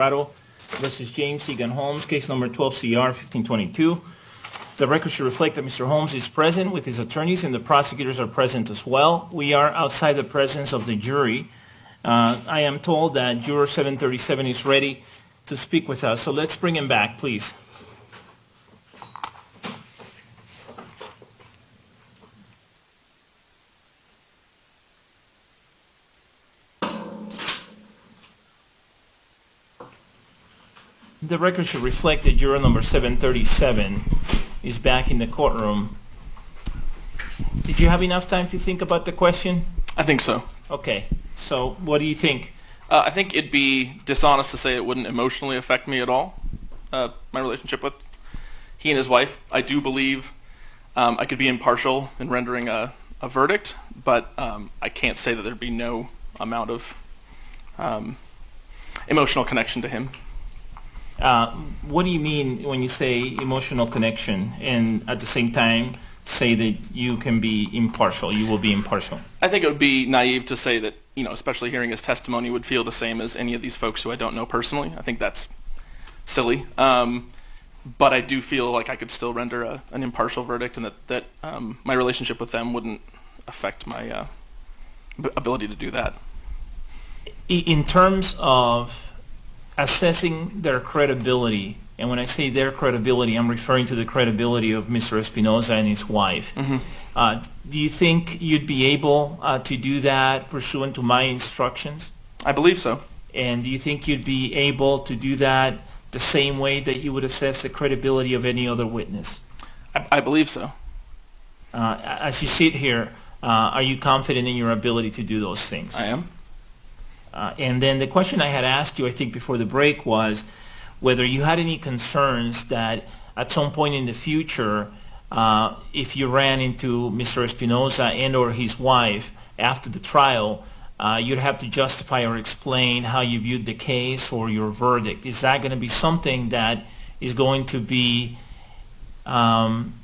Versus James Egan Holmes, case number 12CR 1522. The record should reflect that Mr. Holmes is present with his attorneys and the prosecutors are present as well. We are outside the presence of the jury. I am told that Juror 737 is ready to speak with us, so let's bring him back, please. The record should reflect that juror number 737 is back in the courtroom. Did you have enough time to think about the question? I think so. Okay, so what do you think? I think it'd be dishonest to say it wouldn't emotionally affect me at all, my relationship with he and his wife. I do believe I could be impartial in rendering a verdict, but I can't say that there'd be no amount of emotional connection to him. What do you mean when you say emotional connection and at the same time say that you can be impartial, you will be impartial? I think it would be naive to say that, especially hearing his testimony, would feel the same as any of these folks who I don't know personally. I think that's silly. But I do feel like I could still render an impartial verdict, and that my relationship with them wouldn't affect my ability to do that. In terms of assessing their credibility, and when I say their credibility, I'm referring to the credibility of Mr. Espinosa and his wife. Mm-hmm. Do you think you'd be able to do that pursuant to my instructions? I believe so. And do you think you'd be able to do that the same way that you would assess the credibility of any other witness? I believe so. As you sit here, are you confident in your ability to do those things? I am. And then the question I had asked you, I think, before the break was whether you had any concerns that at some point in the future, if you ran into Mr. Espinosa and or his wife after the trial, you'd have to justify or explain how you viewed the case or your verdict. Is that going to be something that is going to be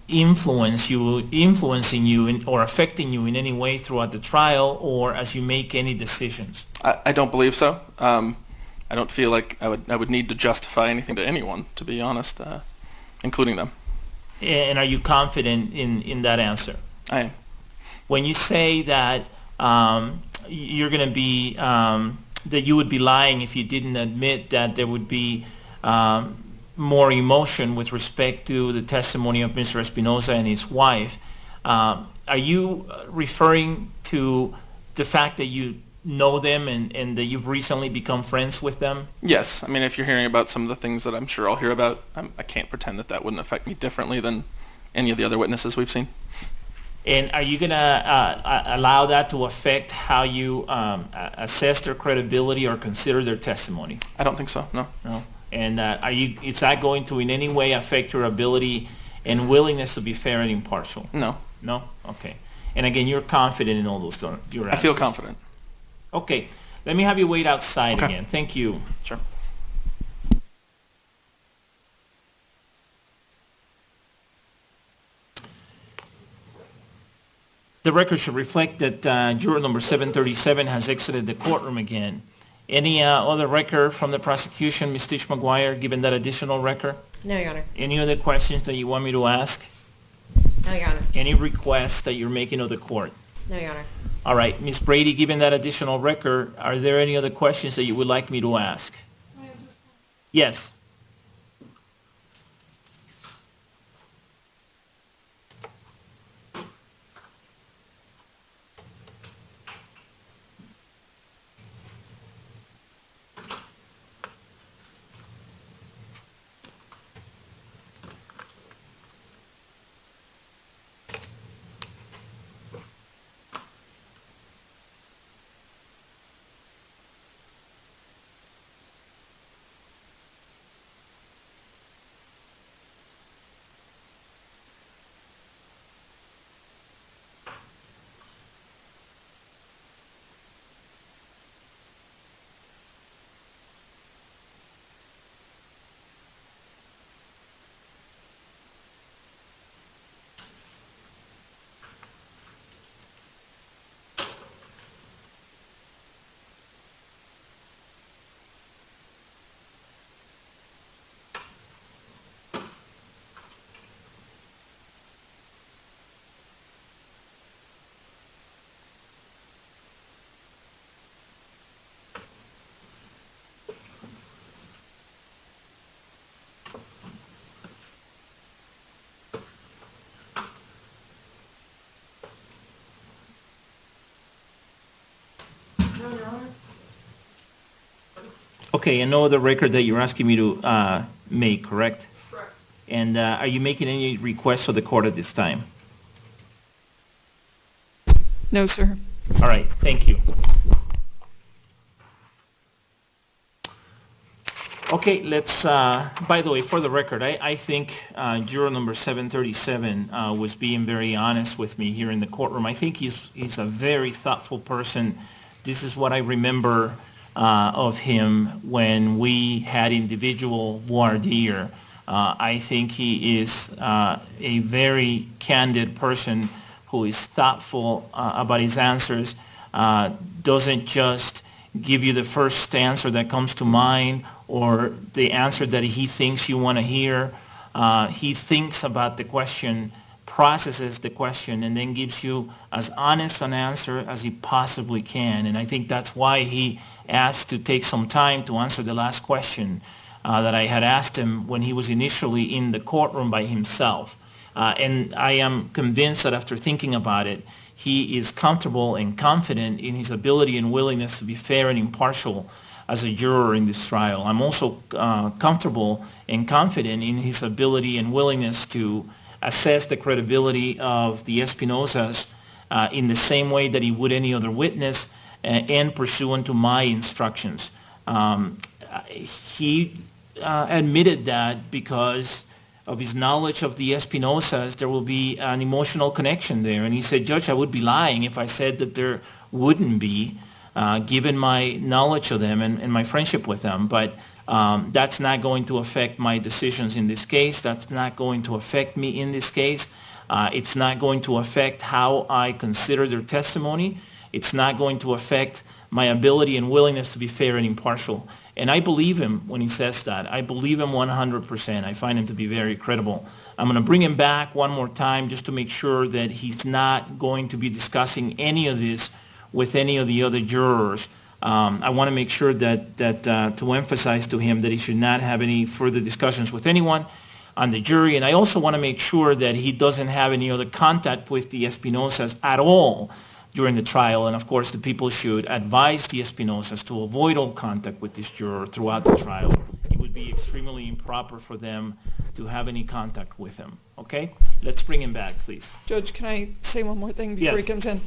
influencing you or affecting you in any way throughout the trial or as you make any decisions? I don't believe so. I don't feel like I would need to justify anything to anyone, to be honest, including them. And are you confident in that answer? I am. When you say that you're going to be that you would be lying if you didn't admit that there would be more emotion with respect to the testimony of Mr. Espinosa and his wife, are you referring to the fact that you know them and that you've recently become friends with them? Yes. I mean, if you're hearing about some of the things that I'm sure I'll hear about, I can't pretend that wouldn't affect me differently than any of the other witnesses we've seen. And are you going to allow that to affect how you assess their credibility or consider their testimony? I don't think so, no. No? And is that going to in any way affect your ability and willingness to be fair and impartial? No. No? Okay. And again, you're confident in all those your answers? I feel confident. Okay. Let me have you wait outside Okay. again. Thank you. Sure. The record should reflect that juror number 737 has exited the courtroom again. Any other record from the prosecution, Ms. Tish McGuire, given that additional record? No, Your Honor. Any other questions that you want me to ask? No, Your Honor. Any requests that you're making of the court? No, Your Honor. All right, Ms. Brady, given that additional record, are there any other questions that you would like me to ask? Yes. Okay, and no other record that you're asking me to make, correct? Correct. And are you making any requests of the court at this time? No, sir. All right, thank you. Okay, let's, by the way, for the record, I think juror number 737 was being very honest with me here in the courtroom. I think he's a very thoughtful person. This is what I remember of him when we had individual voir dire. I think he is a very candid person who is thoughtful about his answers, doesn't just give you the first answer that comes to mind or the answer that he thinks you want to hear. He thinks about the question, processes the question, and then gives you as honest an answer as he possibly can. And I think that's why he asked to take some time to answer the last question that I had asked him when he was initially in the courtroom by himself. And I am convinced that after thinking about it, he is comfortable and confident in his ability and willingness to be fair and impartial as a juror in this trial. I'm also comfortable and confident in his ability and willingness to assess the credibility of the Espinosas in the same way that he would any other witness and pursuant to my instructions. He admitted that because of his knowledge of the Espinosas, there will be an emotional connection there. And he said, Judge, I would be lying if I said that there wouldn't be, given my knowledge of them and my friendship with them. But that's not going to affect my decisions in this case. That's not going to affect me in this case. It's not going to affect how I consider their testimony. It's not going to affect my ability and willingness to be fair and impartial. And I believe him when he says that. I believe him 100%. I find him to be very credible. I'm going to bring him back one more time just to make sure that he's not going to be discussing any of this with any of the other jurors. I want to make sure that to emphasize to him that he should not have any further discussions with anyone on the jury. And I also want to make sure that he doesn't have any other contact with the Espinosas at all during the trial. And of course, the people should advise the Espinosas to avoid all contact with this juror throughout the trial. It would be extremely improper for them to have any contact with him. Okay? Let's bring him back, please. Judge, can I say one more thing before Yes. he comes in?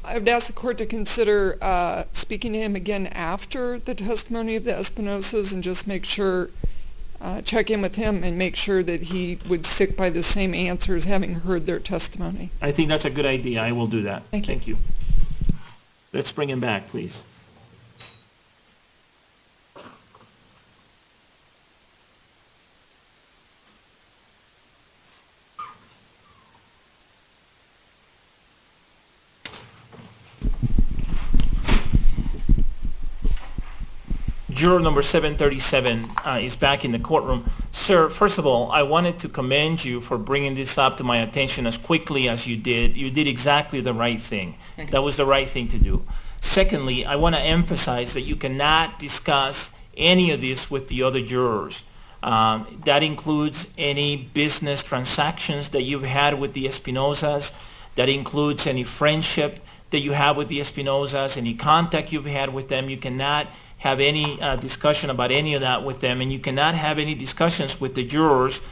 I would ask the court to consider speaking to him again after the testimony of the Espinosas and just make sure, check in with him and make sure that he would stick by the same answers having heard their testimony. I think that's a good idea. I will do that. Thank you. Thank you. Let's bring him back, please. Juror number 737 is back in the courtroom. Sir, first of all, I wanted to commend you for bringing this up to my attention as quickly as you did. You did exactly the right thing. That was the right thing to do. Secondly, I want to emphasize that you cannot discuss any of this with the other jurors. That includes any business transactions that you've had with the Espinosas. That includes any friendship that you have with the Espinosas, any contact you've had with them. You cannot have any discussion about any of that with them, and you cannot have any discussions with the jurors,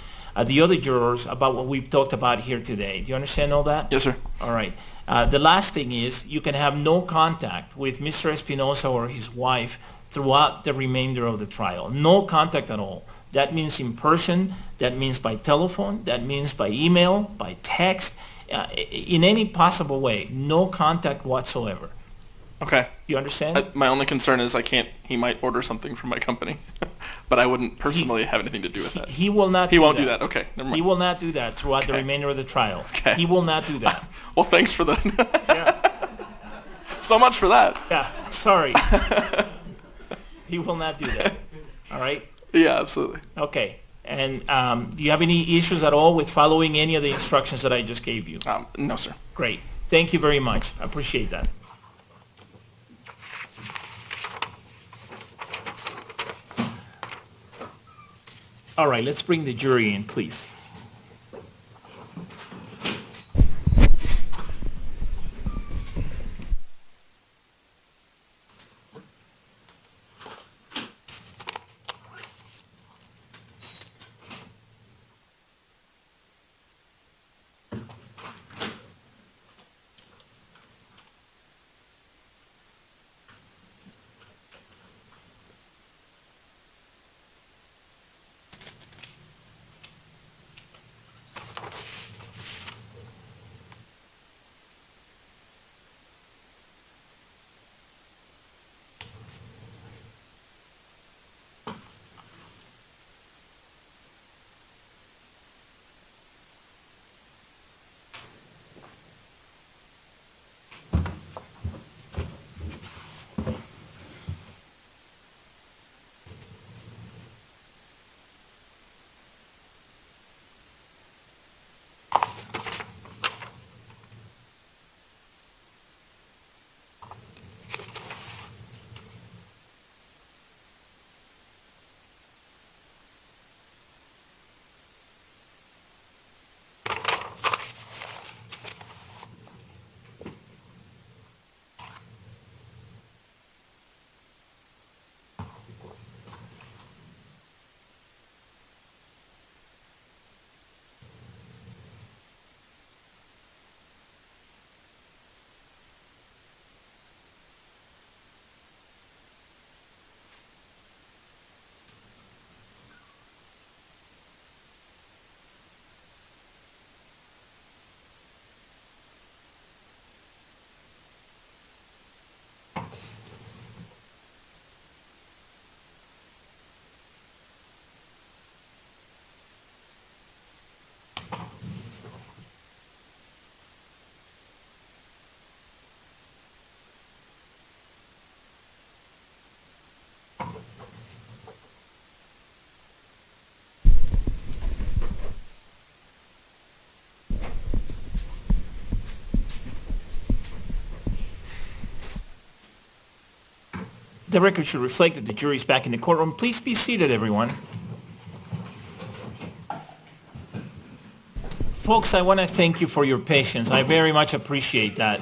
the other jurors, about what we've talked about here today. Do you understand all that? Yes, sir. All right. The last thing is you can have no contact with Mr. Espinosa or his wife throughout the remainder of the trial. No contact at all. That means in person, that means by telephone, that means by email, by text, in any possible way. No contact whatsoever. Okay. You understand? My only concern is he might order something from my company, but I wouldn't personally have anything to do with that. He will not He do won't that. do that. Okay, never mind. He will not do that throughout the Okay. remainder of the trial. Okay. He will not do that. Well, thanks for the Yeah. so much for that. Yeah. Sorry. He will not do that. All right? Yeah, absolutely. Okay. And do you have any issues at all with following any of the instructions that I just gave you? No, sir. Great. Thank you very much. I appreciate that. All right, let's bring the jury in, please. The record should reflect that the jury is back in the courtroom. Please be seated, everyone. Folks, I want to thank you for your patience. I very much appreciate that.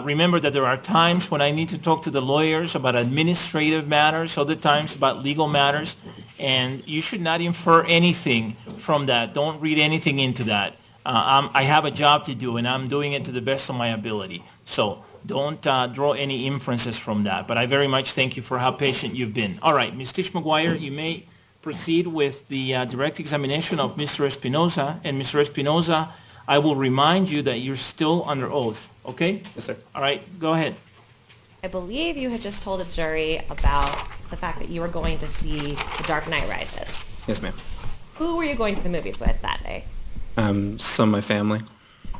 Remember that there are times when I need to talk to the lawyers about administrative matters, other times about legal matters, and you should not infer anything from that. Don't read anything into that. I have a job to do, and I'm doing it to the best of my ability. So don't draw any inferences from that. But I very much thank you for how patient you've been. All right, Ms. Tish McGuire, you may proceed with the direct examination of Mr. Espinosa. And Mr. Espinosa, I will remind you that you're still under oath, okay? Yes, sir. All right, go ahead. I believe you had just told a jury about the fact that you were going to see The Dark Knight Rises. Yes, ma'am. Who were you going to the movies with that day? Some of my family.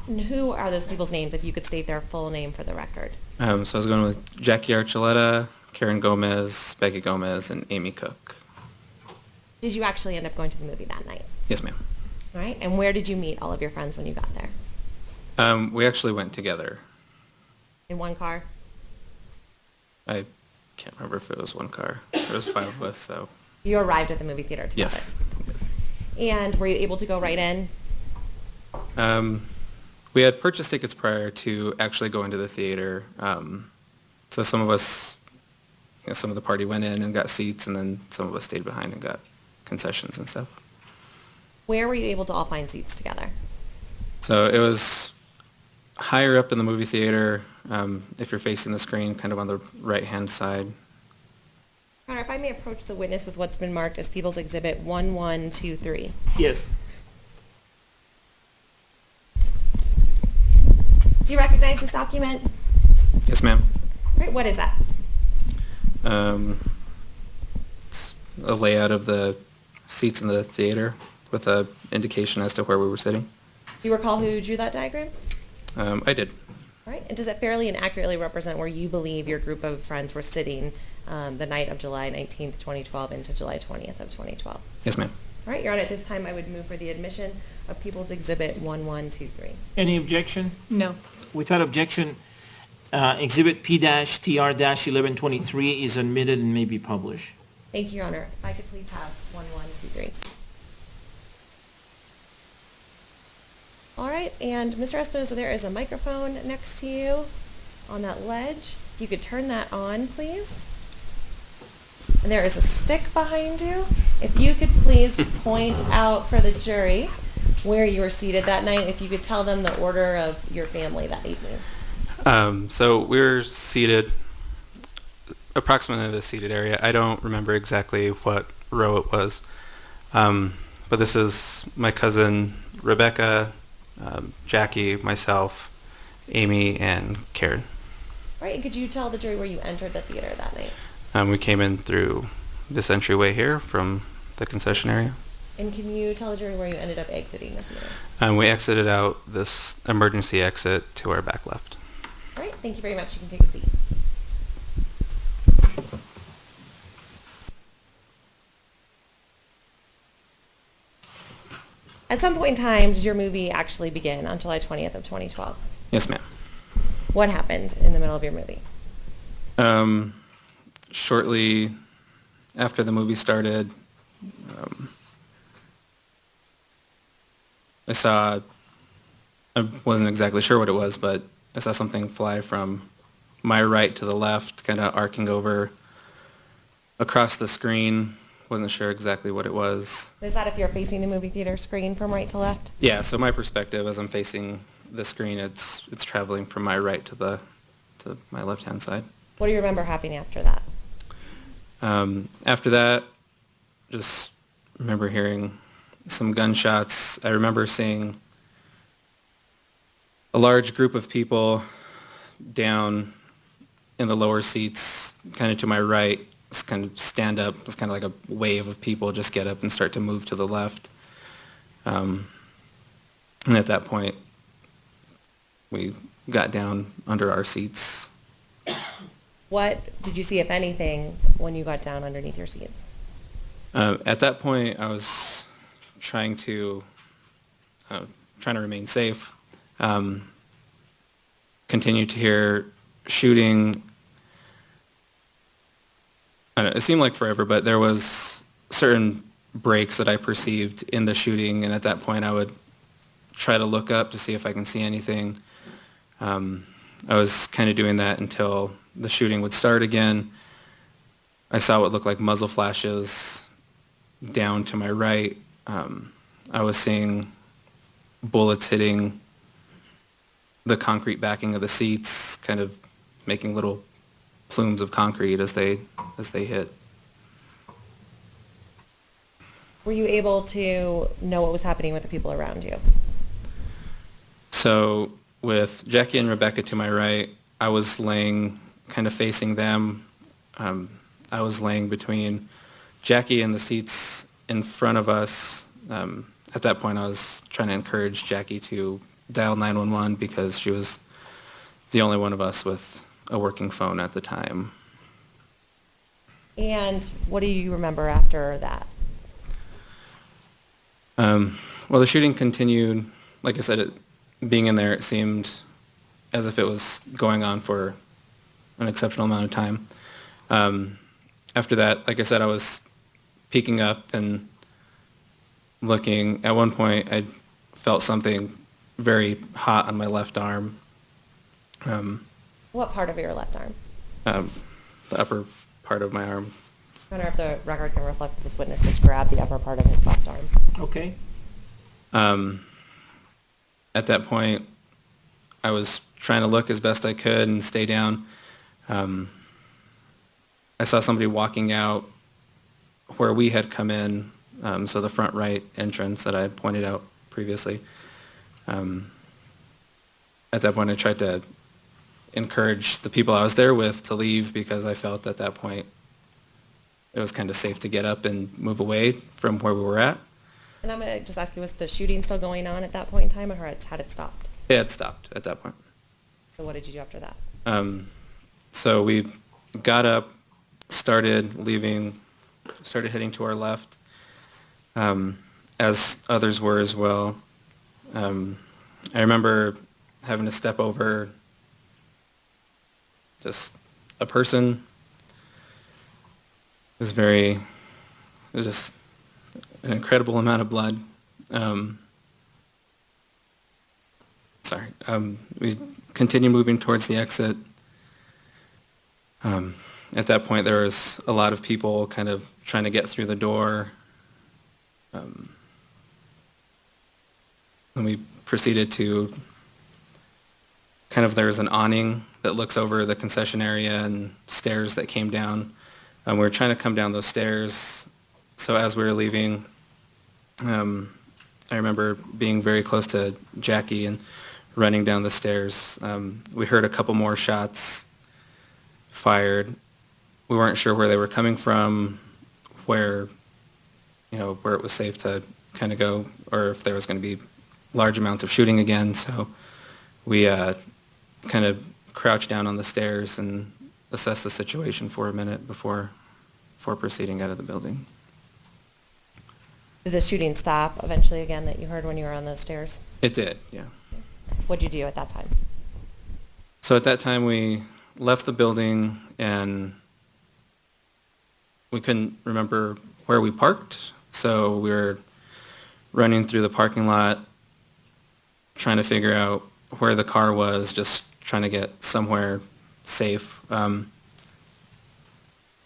And who are those people's names, if you could state their full name for the record? So I was going with Jackie Archuleta, Karen Gomez, Becky Gomez, and Amy Cook. Did you actually end up going to the movie that night? Yes, ma'am. All right, and where did you meet all of your friends when you got there? We actually went together. In one car? I can't remember if it was one car. There was 5 of us, so. You arrived at the movie theater together? Yes. Yes. And were you able to go right in? We had purchased tickets prior to actually going to the theater. So some of us, some of the party went in and got seats, and then some of us stayed behind and got concessions and stuff. Where were you able to all find seats together? So it was higher up in the movie theater, if you're facing the screen, kind of on the right-hand side. Connor, if I may approach the witness with what's been marked as People's Exhibit 1123. Yes. Do you recognize this document? Yes, ma'am. Right, what is that? It's a layout of the seats in the theater with a indication as to where we were sitting. Do you recall who drew that diagram? I did. All right, and does it fairly and accurately represent where you believe your group of friends were sitting the night of July 19th, 2012 into July 20th of 2012? Yes, ma'am. All right, Your Honor, at this time I would move for the admission of People's Exhibit 1123. Any objection? No. Without objection, Exhibit P-TR-1123 is admitted and may be published. Thank you, Your Honor. If I could please have 1123. All right, and Mr. Espinosa, there is a microphone next to you on that ledge. If you could turn that on, please. And there is a stick behind you. If you could please point out for the jury where you were seated that night, if you could tell them the order of your family that evening. So we were seated approximately in the seated area. I don't remember exactly what row it was. But this is my cousin Rebecca, Jackie, myself, Amy, and Karen. All right, and could you tell the jury where you entered the theater that night? We came in through this entryway here from the concession area. And can you tell the jury where you ended up exiting the theater? We exited out this emergency exit to our back left. All right, thank you very much. You can take a seat. At some point in time, did your movie actually begin on July 20th of 2012? Yes, ma'am. What happened in the middle of your movie? Shortly after the movie started, I wasn't exactly sure what it was, but I saw something fly from my right to the left, kind of arcing over across the screen. Wasn't sure exactly what it was. Is that if you're facing the movie theater screen from right to left? Yeah, so my perspective as I'm facing the screen, it's traveling from my right to my left-hand side. What do you remember happening after that? After that, just remember hearing some gunshots. I remember seeing a large group of people down in the lower seats, kind of to my right, just kind of stand up. It's kind of like a wave of people just get up and start to move to the left. And at that point, we got down under our seats. What did you see, if anything, when you got down underneath your seats? At that point, I was trying to remain safe. Continued to hear shooting I don't know, it seemed like forever, but there was certain breaks that I perceived in the shooting, and at that point I would try to look up to see if I can see anything. I was kind of doing that until the shooting would start again. I saw what looked like muzzle flashes down to my right. I was seeing bullets hitting the concrete backing of the seats, kind of making little plumes of concrete as they hit. Were you able to know what was happening with the people around you? So with Jackie and Rebecca to my right, I was laying kind of facing them. I was laying between Jackie and the seats in front of us. At that point, I was trying to encourage Jackie to dial 911 because she was the only one of us with a working phone at the time. And what do you remember after that? Well, the shooting continued. Like I said, being in there, it seemed as if it was going on for an exceptional amount of time. After that, like I said, I was peeking up and looking. At one point, I felt something very hot on my left arm. What part of your left arm? The upper part of my arm. I wonder if the record can reflect that this witness just grabbed the upper part of his left arm. Okay. At that point, I was trying to look as best I could and stay down. I saw somebody walking out where we had come in, so the front right entrance that I had pointed out previously. At that point, I tried to encourage the people I was there with to leave because I felt at that point it was kind of safe to get up and move away from where we were at. And I'm going to just ask you, was the shooting still going on at that point in time, or had it stopped? It had stopped at that point. So what did you do after that? So we got up, started leaving, started heading to our left, as others were as well. I remember having to step over just a person. It was just an incredible amount of blood. We continued moving towards the exit. At that point, there was a lot of people kind of trying to get through the door. And we proceeded to there was an awning that looks over the concession area and stairs that came down. We were trying to come down those stairs. So as we were leaving, I remember being very close to Jackie and running down the stairs. We heard a couple more shots fired. We weren't sure where they were coming from, where it was safe to kind of go, or if there was going to be large amounts of shooting again. So we kind of crouched down on the stairs and assessed the situation for a minute before proceeding out of the building. Did the shooting stop eventually again that you heard when you were on those stairs? It did, yeah. What did you do at that time? So at that time we left the building and we couldn't remember where we parked. So we were running through the parking lot, trying to figure out where the car was, just trying to get somewhere safe.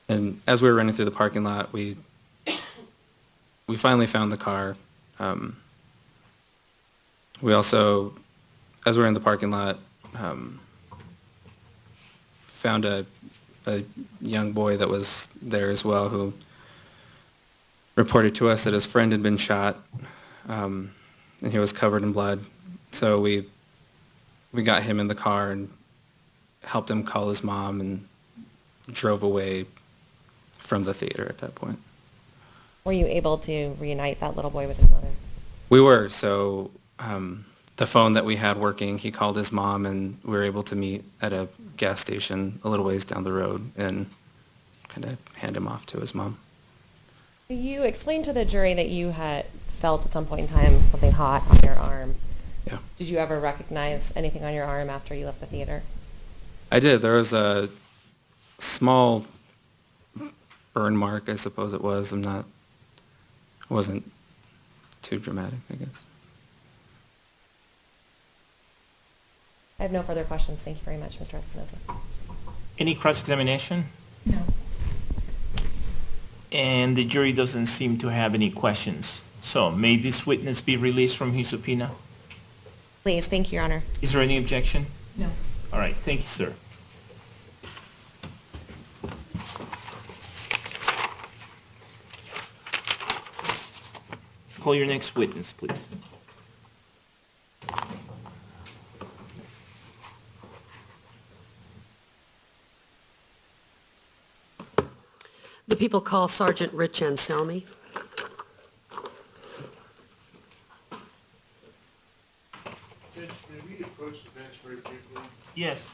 And as we were running through the parking lot, we finally found the car. We also, as we were in the parking lot, found a young boy that was there as well who reported to us that his friend had been shot, and he was covered in blood. So we got him in the car and helped him call his mom and drove away from the theater at that point. Were you able to reunite that little boy with his mother? We were. So the phone that we had working, he called his mom, and we were able to meet at a gas station a little ways down the road and kind of hand him off to his mom. You explained to the jury that you had felt at some point in time something hot on your arm. Yeah. Did you ever recognize anything on your arm after you left the theater? I did. There was a small burn mark, I suppose it was. It wasn't too dramatic, I guess. I have no further questions. Thank you very much, Mr. Espinosa. Any cross-examination? No. And the jury doesn't seem to have any questions. So may this witness be released from his subpoena? Please, thank you, Your Honor. Is there any objection? No. All right, thank you, sir. Call your next witness, please. The people call Sergeant Rich Anselmi. Judge, may we approach the bench very briefly? Yes.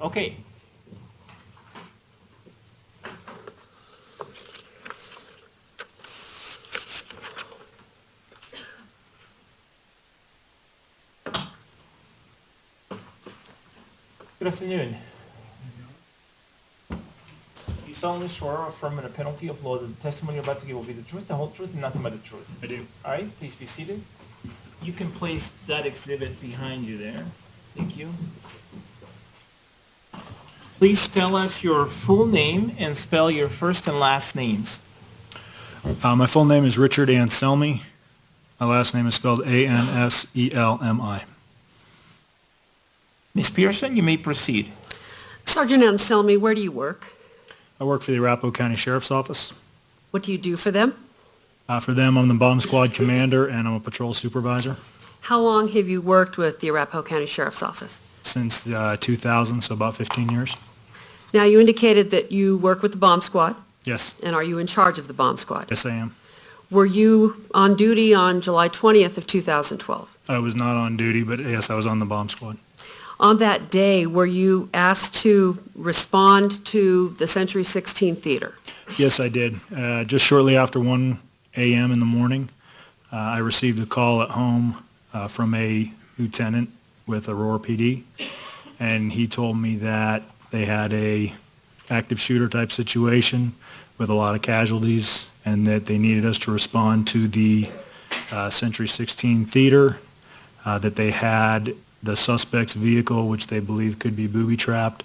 Okay. Good afternoon. Do you solemnly swear or affirm under penalty of law that the testimony you're about to give will be the truth, the whole truth, and nothing but the truth? I do. All right, please be seated. You can place that exhibit behind you there. Thank you. Please tell us your full name and spell your first and last names. My full name is Richard Anselmi. My last name is spelled Anselmi. Ms. Pearson, you may proceed. Sergeant Anselmi, where do you work? I work for the Arapahoe County Sheriff's Office. What do you do for them? For them, I'm the bomb squad commander and I'm a patrol supervisor How long have you worked with the Arapahoe County Sheriff's Office? since 2000, so about 15 years. Now, you indicated that you work with the bomb squad, Yes, and are you in charge of the bomb squad? yes I am. Were you on duty on July 20th of 2012? I was not on duty, but yes, I was on the bomb squad. On that day, were you asked to respond to the Century 16 Theater? Yes, I did. Just shortly after 1 a.m. in the morning, I received a call at home from a lieutenant with Aurora PD, and he told me that they had a active shooter type situation with a lot of casualties and that they needed us to respond to the Century 16 Theater, that they had the suspect's vehicle, which they believe could be booby-trapped,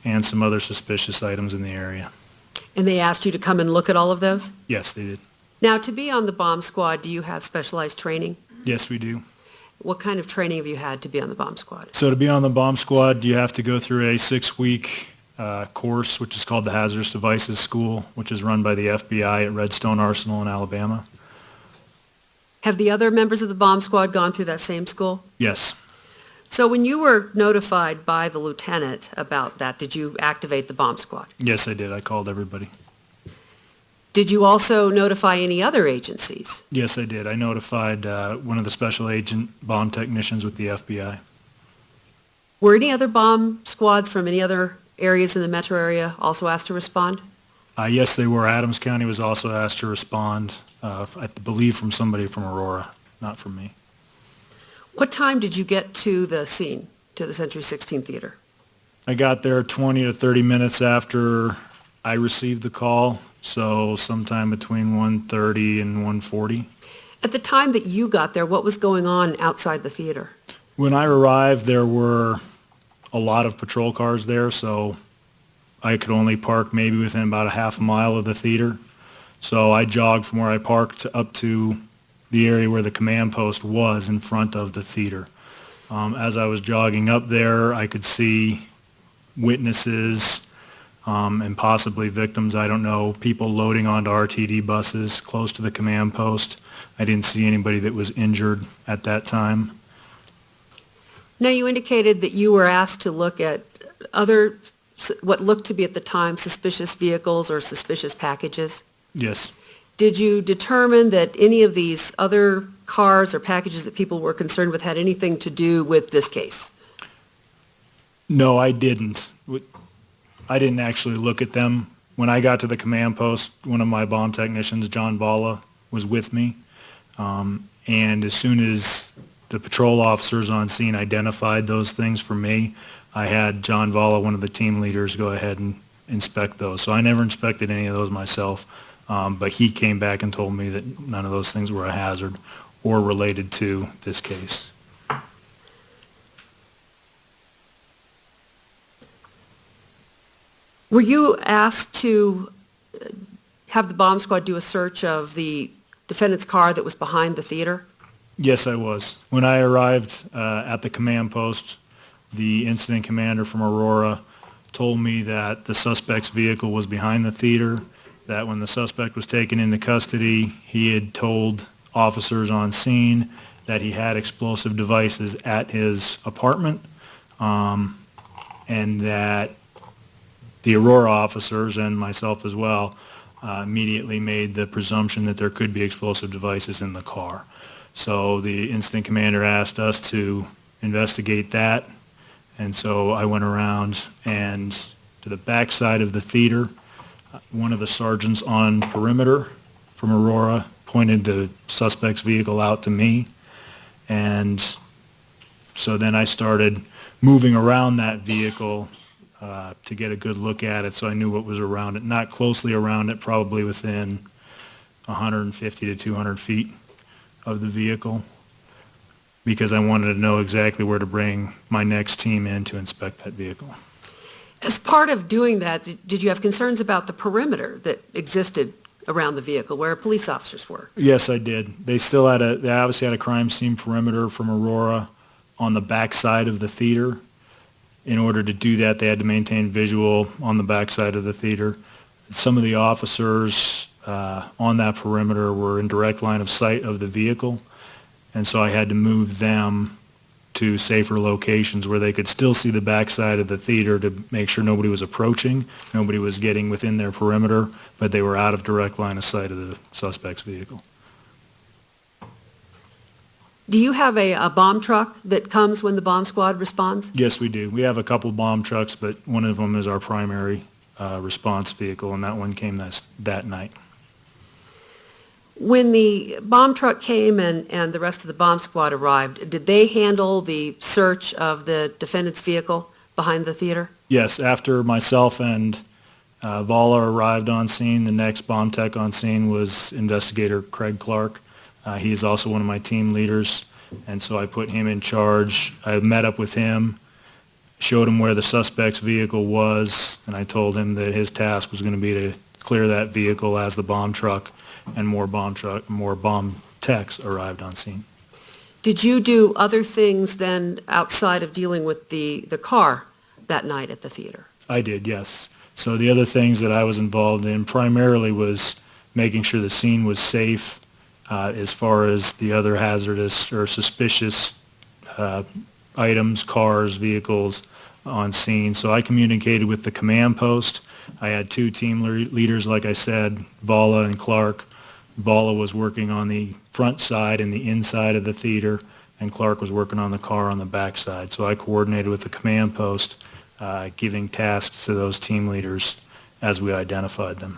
and some other suspicious items in the area. And they asked you to come and look at all of those? Yes, they did. Now, to be on the bomb squad, do you have specialized training? Yes, we do. What kind of training have you had to be on the bomb squad? So to be on the bomb squad, you have to go through a 6-week course, which is called the Hazardous Devices School, which is run by the FBI at Redstone Arsenal in Alabama. Have the other members of the bomb squad gone through that same school? Yes. So when you were notified by the lieutenant about that, did you activate the bomb squad? Yes, I did. I called everybody. Did you also notify any other agencies? Yes, I did. I notified one of the special agent bomb technicians with the FBI. Were any other bomb squads from any other areas in the metro area also asked to respond? Yes, they were. Adams County was also asked to respond, I believe from somebody from Aurora, not from me. What time did you get to the scene, to the Century 16 Theater? I got there 20 to 30 minutes after I received the call, so sometime between 1:30 and 1:40. At the time that you got there, what was going on outside the theater? When I arrived, there were a lot of patrol cars there, so I could only park maybe within about a half a mile of the theater. So I jogged from where I parked up to the area where the command post was in front of the theater. As I was jogging up there, I could see witnesses and possibly victims, I don't know, people loading onto RTD buses close to the command post. I didn't see anybody that was injured at that time. Now, you indicated that you were asked to look at other, what looked to be at the time suspicious vehicles or suspicious packages. Yes. Did you determine that any of these other cars or packages that people were concerned with had anything to do with this case? No, I didn't. I didn't actually look at them. When I got to the command post, one of my bomb technicians, John Balla, was with me. And as soon as the patrol officers on scene identified those things for me, I had John Balla, one of the team leaders, go ahead and inspect those. So I never inspected any of those myself, but he came back and told me that none of those things were a hazard or related to this case. Were you asked to have the bomb squad do a search of the defendant's car that was behind the theater? Yes, I was. When I arrived at the command post, the incident commander from Aurora told me that the suspect's vehicle was behind the theater, that when the suspect was taken into custody, he had told officers on scene that he had explosive devices at his apartment, and that the Aurora officers, and myself as well, immediately made the presumption that there could be explosive devices in the car. So the incident commander asked us to investigate that, and so I went around and to the back side of the theater, one of the sergeants on perimeter from Aurora pointed the suspect's vehicle out to me, and so then I started moving around that vehicle to get a good look at it, so I knew what was around it. Not closely around it, probably within 150 to 200 feet of the vehicle, because I wanted to know exactly where to bring my next team in to inspect that vehicle. As part of doing that, did you have concerns about the perimeter that existed around the vehicle where police officers were? Yes, I did. They obviously had a crime scene perimeter from Aurora on the back side of the theater. In order to do that, they had to maintain visual on the back side of the theater. Some of the officers on that perimeter were in direct line of sight of the vehicle, and so I had to move them to safer locations where they could still see the back side of the theater to make sure nobody was approaching, nobody was getting within their perimeter, but they were out of direct line of sight of the suspect's vehicle. Do you have a bomb truck that comes when the bomb squad responds? Yes, we do. We have a couple bomb trucks, but one of them is our primary response vehicle, and that one came that night. When the bomb truck came and the rest of the bomb squad arrived, did they handle the search of the defendant's vehicle behind the theater? Yes, after myself and Vala arrived on scene, the next bomb tech on scene was investigator Craig Clark. He is also one of my team leaders, and so I put him in charge. I met up with him, showed him where the suspect's vehicle was, and I told him that his task was going to be to clear that vehicle as the bomb truck and more bomb techs arrived on scene. Did you do other things then outside of dealing with the car that night at the theater? I did, yes. So the other things that I was involved in primarily was making sure the scene was safe as far as the other hazardous or suspicious items, cars, vehicles on scene. So I communicated with the command post. I had two team leaders, like I said, Vala and Clark. Vala was working on the front side and the inside of the theater, and Clark was working on the car on the back side. So I coordinated with the command post, giving tasks to those team leaders as we identified them.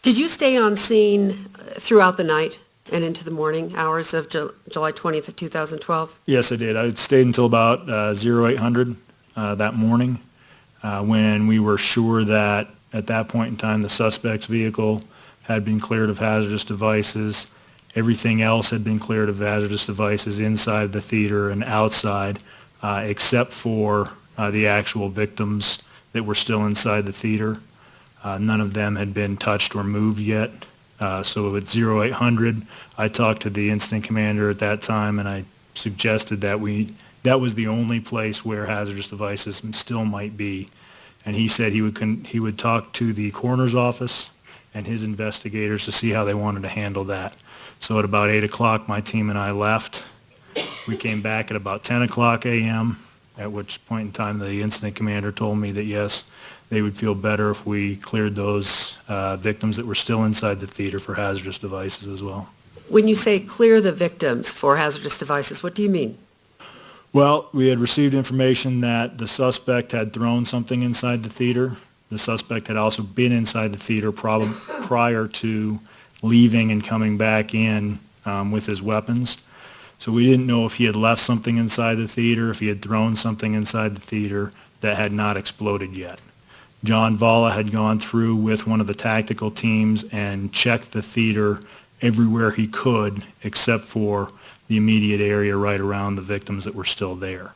Did you stay on scene throughout the night and into the morning hours of July 20th of 2012? Yes, I did. I stayed until about 0800 that morning when we were sure that at that point in time the suspect's vehicle had been cleared of hazardous devices. Everything else had been cleared of hazardous devices inside the theater and outside, except for the actual victims that were still inside the theater. None of them had been touched or moved yet. So at 0800, I talked to the incident commander at that time, and I suggested that that was the only place where hazardous devices still might be. And he said he would talk to the coroner's office and his investigators to see how they wanted to handle that. So at about 8 o'clock, my team and I left. We came back at about 10 o'clock a.m., at which point in time the incident commander told me that, yes, they would feel better if we cleared those victims that were still inside the theater for hazardous devices as well. When you say clear the victims for hazardous devices, what do you mean? Well, we had received information that the suspect had thrown something inside the theater. The suspect had also been inside the theater prior to leaving and coming back in with his weapons. So we didn't know if he had left something inside the theater, if he had thrown something inside the theater that had not exploded yet. John Vala had gone through with one of the tactical teams and checked the theater everywhere he could except for the immediate area right around the victims that were still there.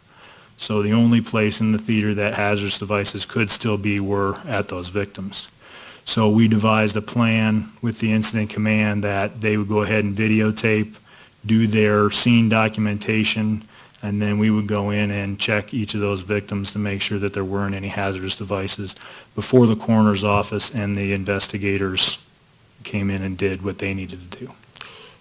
So the only place in the theater that hazardous devices could still be were at those victims. So we devised a plan with the incident command that they would go ahead and videotape, do their scene documentation, and then we would go in and check each of those victims to make sure that there weren't any hazardous devices before the coroner's office and the investigators came in and did what they needed to do.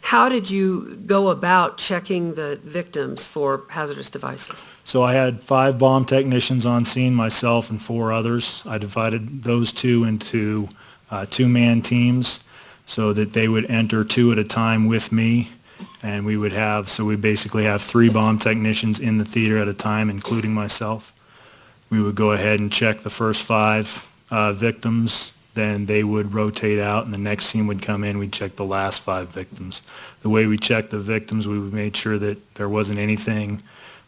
How did you go about checking the victims for hazardous devices? So I had 5 bomb technicians on scene, myself and 4 others. I divided those 2 into 2-man teams so that they would enter 2 at a time with me. And we would have, so we basically have 3 bomb technicians in the theater at a time, including myself. We would go ahead and check the first 5 victims. Then they would rotate out and the next team would come in. We'd check the last 5 victims. The way we checked the victims, we would make sure that there wasn't anything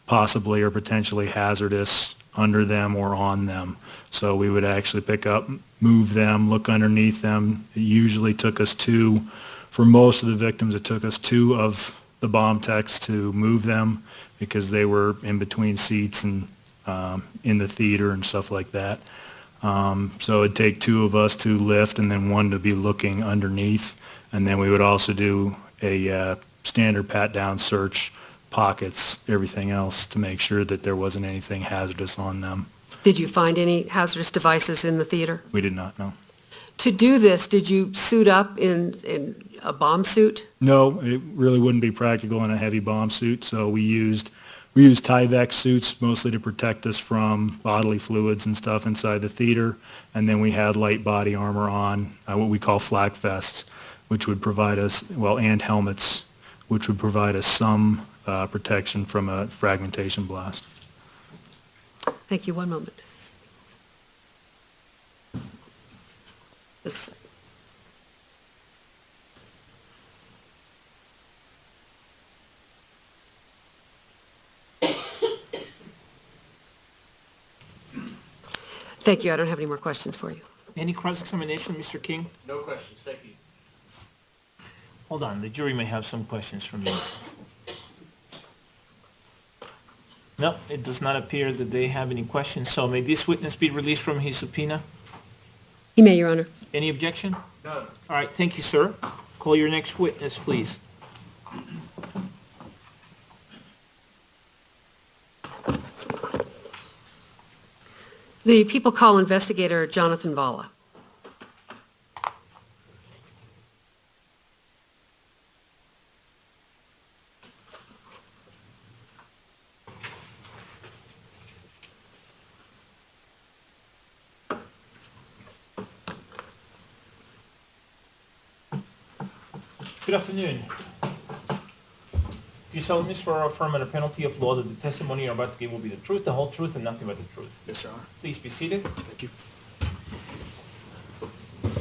possibly or potentially hazardous under them or on them. So we would actually pick up, move them, look underneath them. It usually took us for most of the victims, it took us 2 of the bomb techs to move them because they were in between seats and in the theater and stuff like that. So it'd take 2 of us to lift and then 1 to be looking underneath. And then we would also do a standard pat-down search, pockets, everything else to make sure that there wasn't anything hazardous on them. Did you find any hazardous devices in the theater? We did not know. To do this, did you suit up in a bomb suit? No, it really wouldn't be practical in a heavy bomb suit, so we used Tyvek suits mostly to protect us from bodily fluids and stuff inside the theater, and then we had light body armor on, what we call flak vests, which would provide us, and helmets, which would provide us some protection from a fragmentation blast. Thank you. One moment. Just- Thank you. I don't have any more questions for you. Any cross-examination, Mr. King? No questions, thank you. Hold on, the jury may have some questions from you. No, it does not appear that they have any questions, so may this witness be released from his subpoena? He may, Your Honor. Any objection? None. All right, thank you, sir. Call your next witness, please. The people call investigator Jonathan Valla. Good afternoon. Do you solemnly swear or affirm under penalty of law that the testimony you're about to give will be the truth, the whole truth, and nothing but the truth? Yes, Your Honor. Please be seated. Thank you.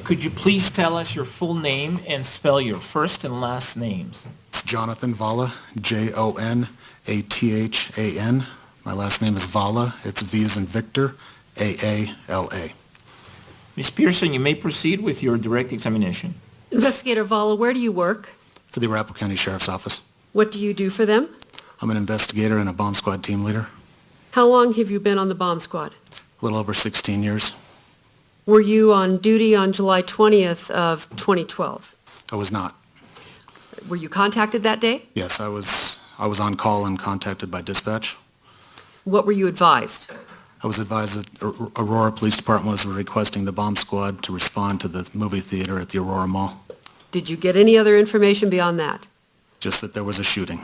Could you please tell us your full name and spell your first and last names? It's Jonathan Valla, Jonathan. My last name is Valla. It's V as in Victor, Aala. Ms. Pearson, you may proceed with your direct examination. Investigator Valla, where do you work? For the Arapahoe County Sheriff's Office. What do you do for them? I'm an investigator and a bomb squad team leader. How long have you been on the bomb squad? A little over 16 years. Were you on duty on July 20th of 2012? I was not. Were you contacted that day? Yes, I was on call and contacted by dispatch. What were you advised? I was advised that Aurora Police Department was requesting the bomb squad to respond to the movie theater at the Aurora Mall. Did you get any other information beyond that? Just that there was a shooting.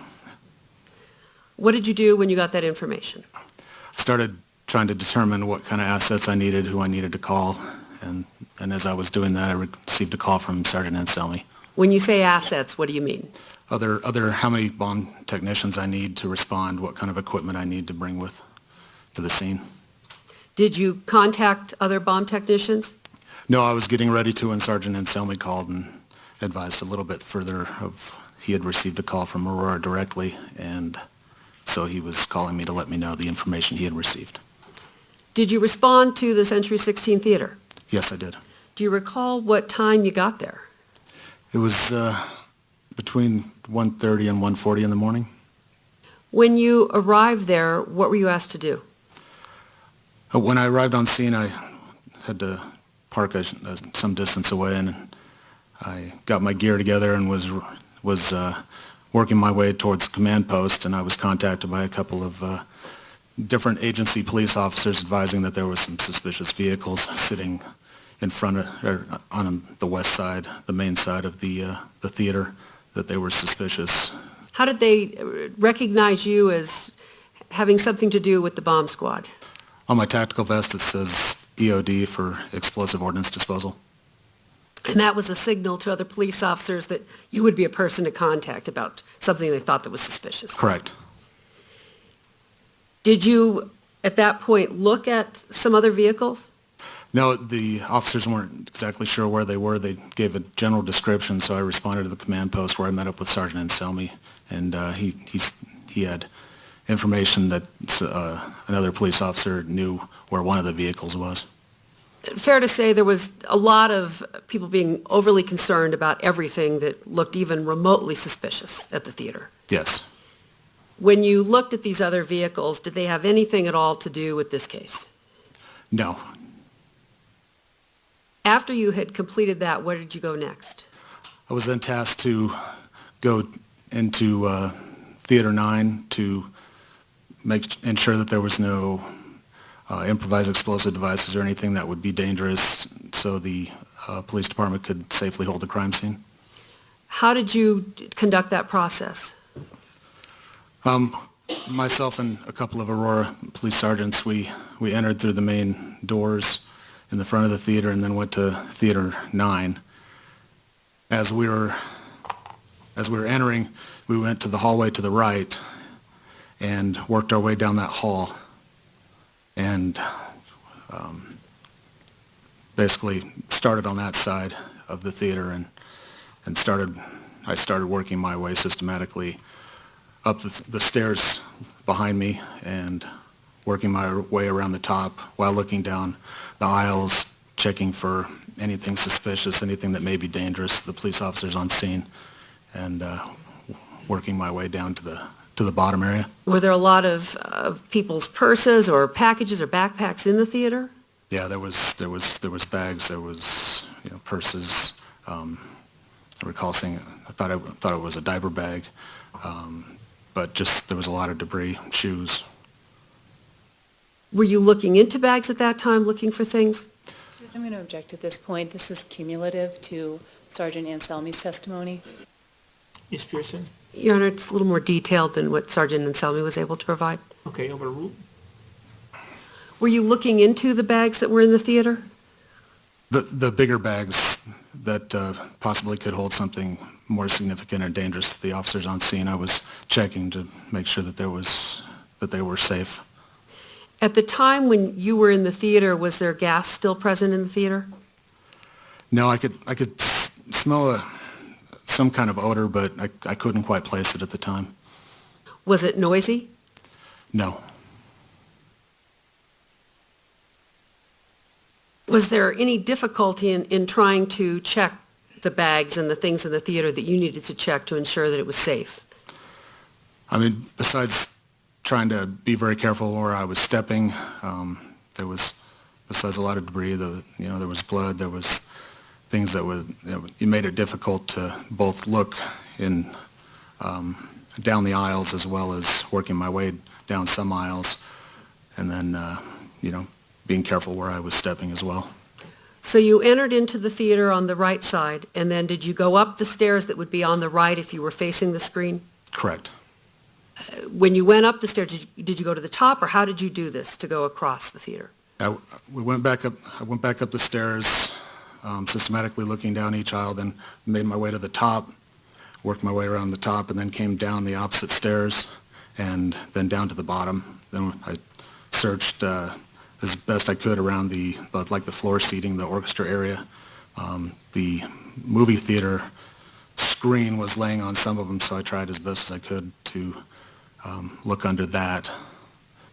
What did you do when you got that information? I started trying to determine what kind of assets I needed, who I needed to call, and as I was doing that, I received a call from Sergeant Nseli. When you say assets, what do you mean? How many bomb technicians I need to respond, what kind of equipment I need to bring with to the scene. Did you contact other bomb technicians? No, I was getting ready to when Sergeant Nseli called and advised a little bit further of he had received a call from Aurora directly, and so he was calling me to let me know the information he had received. Did you respond to the Century 16 Theater? Yes, I did. Do you recall what time you got there? It was between 1:30 and 1:40 in the morning. When you arrived there, what were you asked to do? When I arrived on scene, I had to park some distance away, and I got my gear together and was working my way towards the command post, and I was contacted by a couple of different agency police officers advising that there was some suspicious vehicles sitting in front of, or on the west side, the main side of the theater, that they were suspicious. How did they recognize you as having something to do with the bomb squad? On my tactical vest, it says EOD for explosive ordnance disposal. And that was a signal to other police officers that you would be a person to contact about something they thought that was suspicious? Correct. Did you, at that point, look at some other vehicles? No, the officers weren't exactly sure where they were. They gave a general description, so I responded to the command post where I met up with Sergeant Nseli, and he had information that another police officer knew where one of the vehicles was. Fair to say there was a lot of people being overly concerned about everything that looked even remotely suspicious at the theater. Yes. When you looked at these other vehicles, did they have anything at all to do with this case? No. After you had completed that, where did you go next? I was then tasked to go into Theater 9 to ensure that there was no improvised explosive devices or anything that would be dangerous, so the police department could safely hold the crime scene. How did you conduct that process? Myself and a couple of Aurora police sergeants, we entered through the main doors in the front of the theater and then went to Theater 9. As we were entering, we went to the hallway to the right and worked our way down that hall, and basically started on that side of the theater and I started working my way systematically up the stairs behind me and working my way around the top while looking down the aisles, checking for anything suspicious, anything that may be dangerous, the police officers on scene, and working my way down to the bottom area. Were there a lot of people's purses or packages or backpacks in the theater? Yeah, there was bags, there was, purses. I recall seeing, I thought it was a diaper bag, but just there was a lot of debris, shoes. Were you looking into bags at that time, looking for things? I'm going to object at this point. This is cumulative to Sergeant Anselmi's testimony. Ms. Pearson? Your Honor, it's a little more detailed than what Sergeant Anselmi was able to provide. Okay, overruled. Were you looking into the bags that were in the theater? The bigger bags that possibly could hold something more significant or dangerous to the officers on scene, I was checking to make sure that they were safe. At the time when you were in the theater, was there gas still present in the theater? No, I could smell some kind of odor, but I couldn't quite place it at the time. Was it noisy? No. Was there any difficulty in trying to check the bags and the things in the theater that you needed to check to ensure that it was safe? I mean, besides trying to be very careful where I was stepping, there was, besides a lot of debris, there was blood, there was things that would, it made it difficult to both look in down the aisles as well as working my way down some aisles, and then, being careful where I was stepping as well. So you entered into the theater on the right side, and then did you go up the stairs that would be on the right if you were facing the screen? Correct. When you went up the stairs, did you go to the top, or how did you do this to go across the theater? I went back up the stairs, systematically looking down each aisle, then made my way to the top, worked my way around the top, and then came down the opposite stairs, and then down to the bottom. Then I searched as best I could around the floor seating, the orchestra area. The movie theater screen was laying on some of them, so I tried as best as I could to look under that,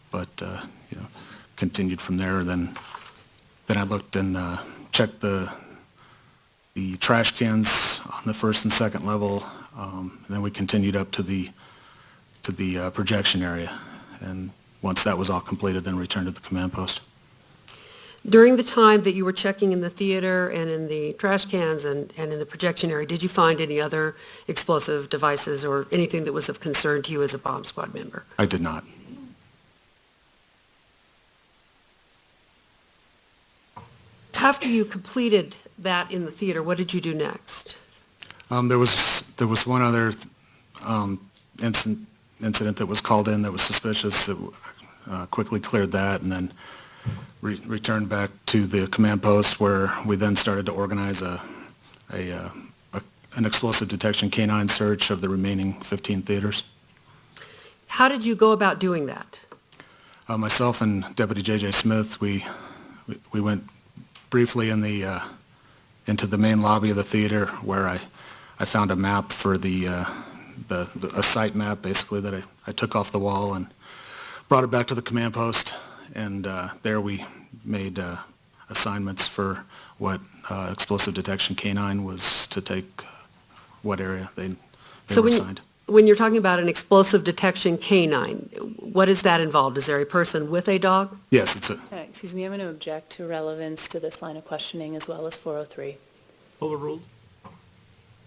but continued from there. Then I looked and checked the trash cans on the first and second level, and then we continued up to the projection area, and once that was all completed, then returned to the command post. During the time that you were checking in the theater and in the trash cans and in the projection area, did you find any other explosive devices or anything that was of concern to you as a bomb squad member? I did not. After you completed that in the theater, what did you do next? There was one other incident that was called in that was suspicious, that quickly cleared that, and then returned back to the command post, where we then started to organize an explosive detection canine search of the remaining 15 theaters. How did you go about doing that? Myself and Deputy J.J. Smith, we went briefly into the main lobby of the theater, where I found a map for a site map, basically, that I took off the wall and brought it back to the command post, and there we made assignments for what explosive detection canine was to take, what area they were assigned. When you're talking about an explosive detection canine, what is that involved? Is there a person with a dog? Yes, it's a... Excuse me, I'm going to object to relevance to this line of questioning as well as 403. Overruled.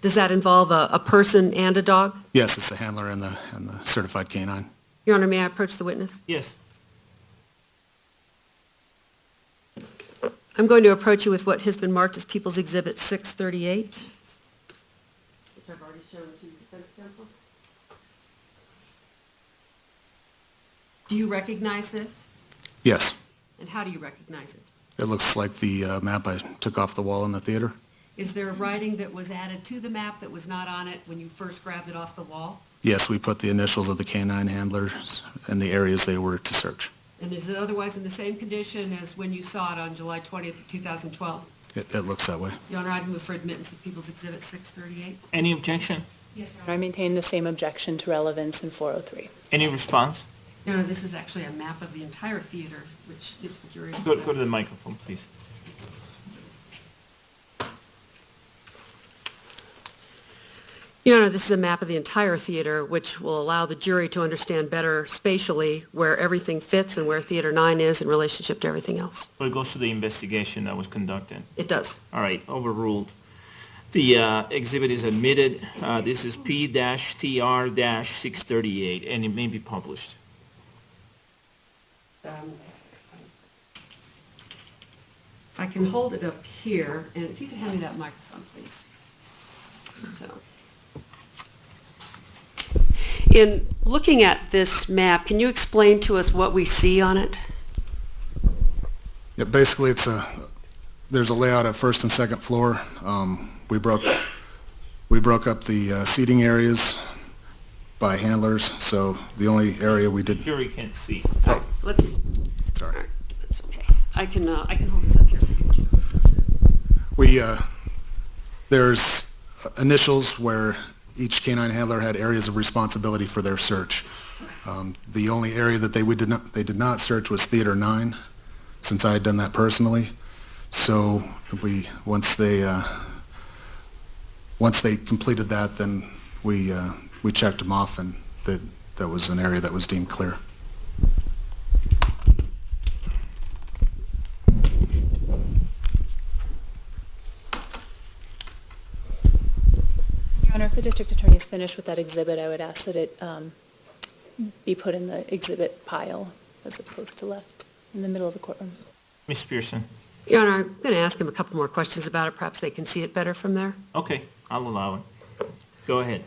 Does that involve a person and a dog? Yes, it's the handler and the certified canine. Your Honor, may I approach the witness? Yes. I'm going to approach you with what has been marked as People's Exhibit 638. Which I've already shown to the defense counsel. Do you recognize this? Yes. And how do you recognize it? It looks like the map I took off the wall in the theater. Is there writing that was added to the map that was not on it when you first grabbed it off the wall? Yes, we put the initials of the canine handlers and the areas they were to search. And is it otherwise in the same condition as when you saw it on July 20th, 2012? It looks that way. Your Honor, I'd move for admittance of People's Exhibit 638. Any objection? Yes, Your Honor. I maintain the same objection to relevance in 403. Any response? Your Honor, this is actually a map of the entire theater, which gives the jury... Go to the microphone, please. Your Honor, this is a map of the entire theater, which will allow the jury to understand better spatially where everything fits and where Theater 9 is in relationship to everything else. So it goes to the investigation that was conducted. It does. All right, overruled. The exhibit is admitted. This is P-TR-638, and it may be published. I can hold it up here, and if you could hand me that microphone, please. So, in looking at this map, can you explain to us what we see on it? Yeah, basically, there's a layout at first and second floor. We broke up the seating areas by handlers, so the only area we did. Jury can't see. Let's, Sorry. all right, that's okay. I can hold this up here for you, too. There's initials where each canine handler had areas of responsibility for their search. The only area that they did not search was Theater 9, since I had done that personally. So once they completed that, then we checked them off, and that was an area that was deemed clear. Your Honor, if the district attorney is finished with that exhibit, I would ask that it be put in the exhibit pile as opposed to left in the middle of the courtroom. Ms. Pearson? Your Honor, I'm going to ask him a couple more questions about it. Perhaps they can see it better from there. Okay, I'll allow it. Go ahead.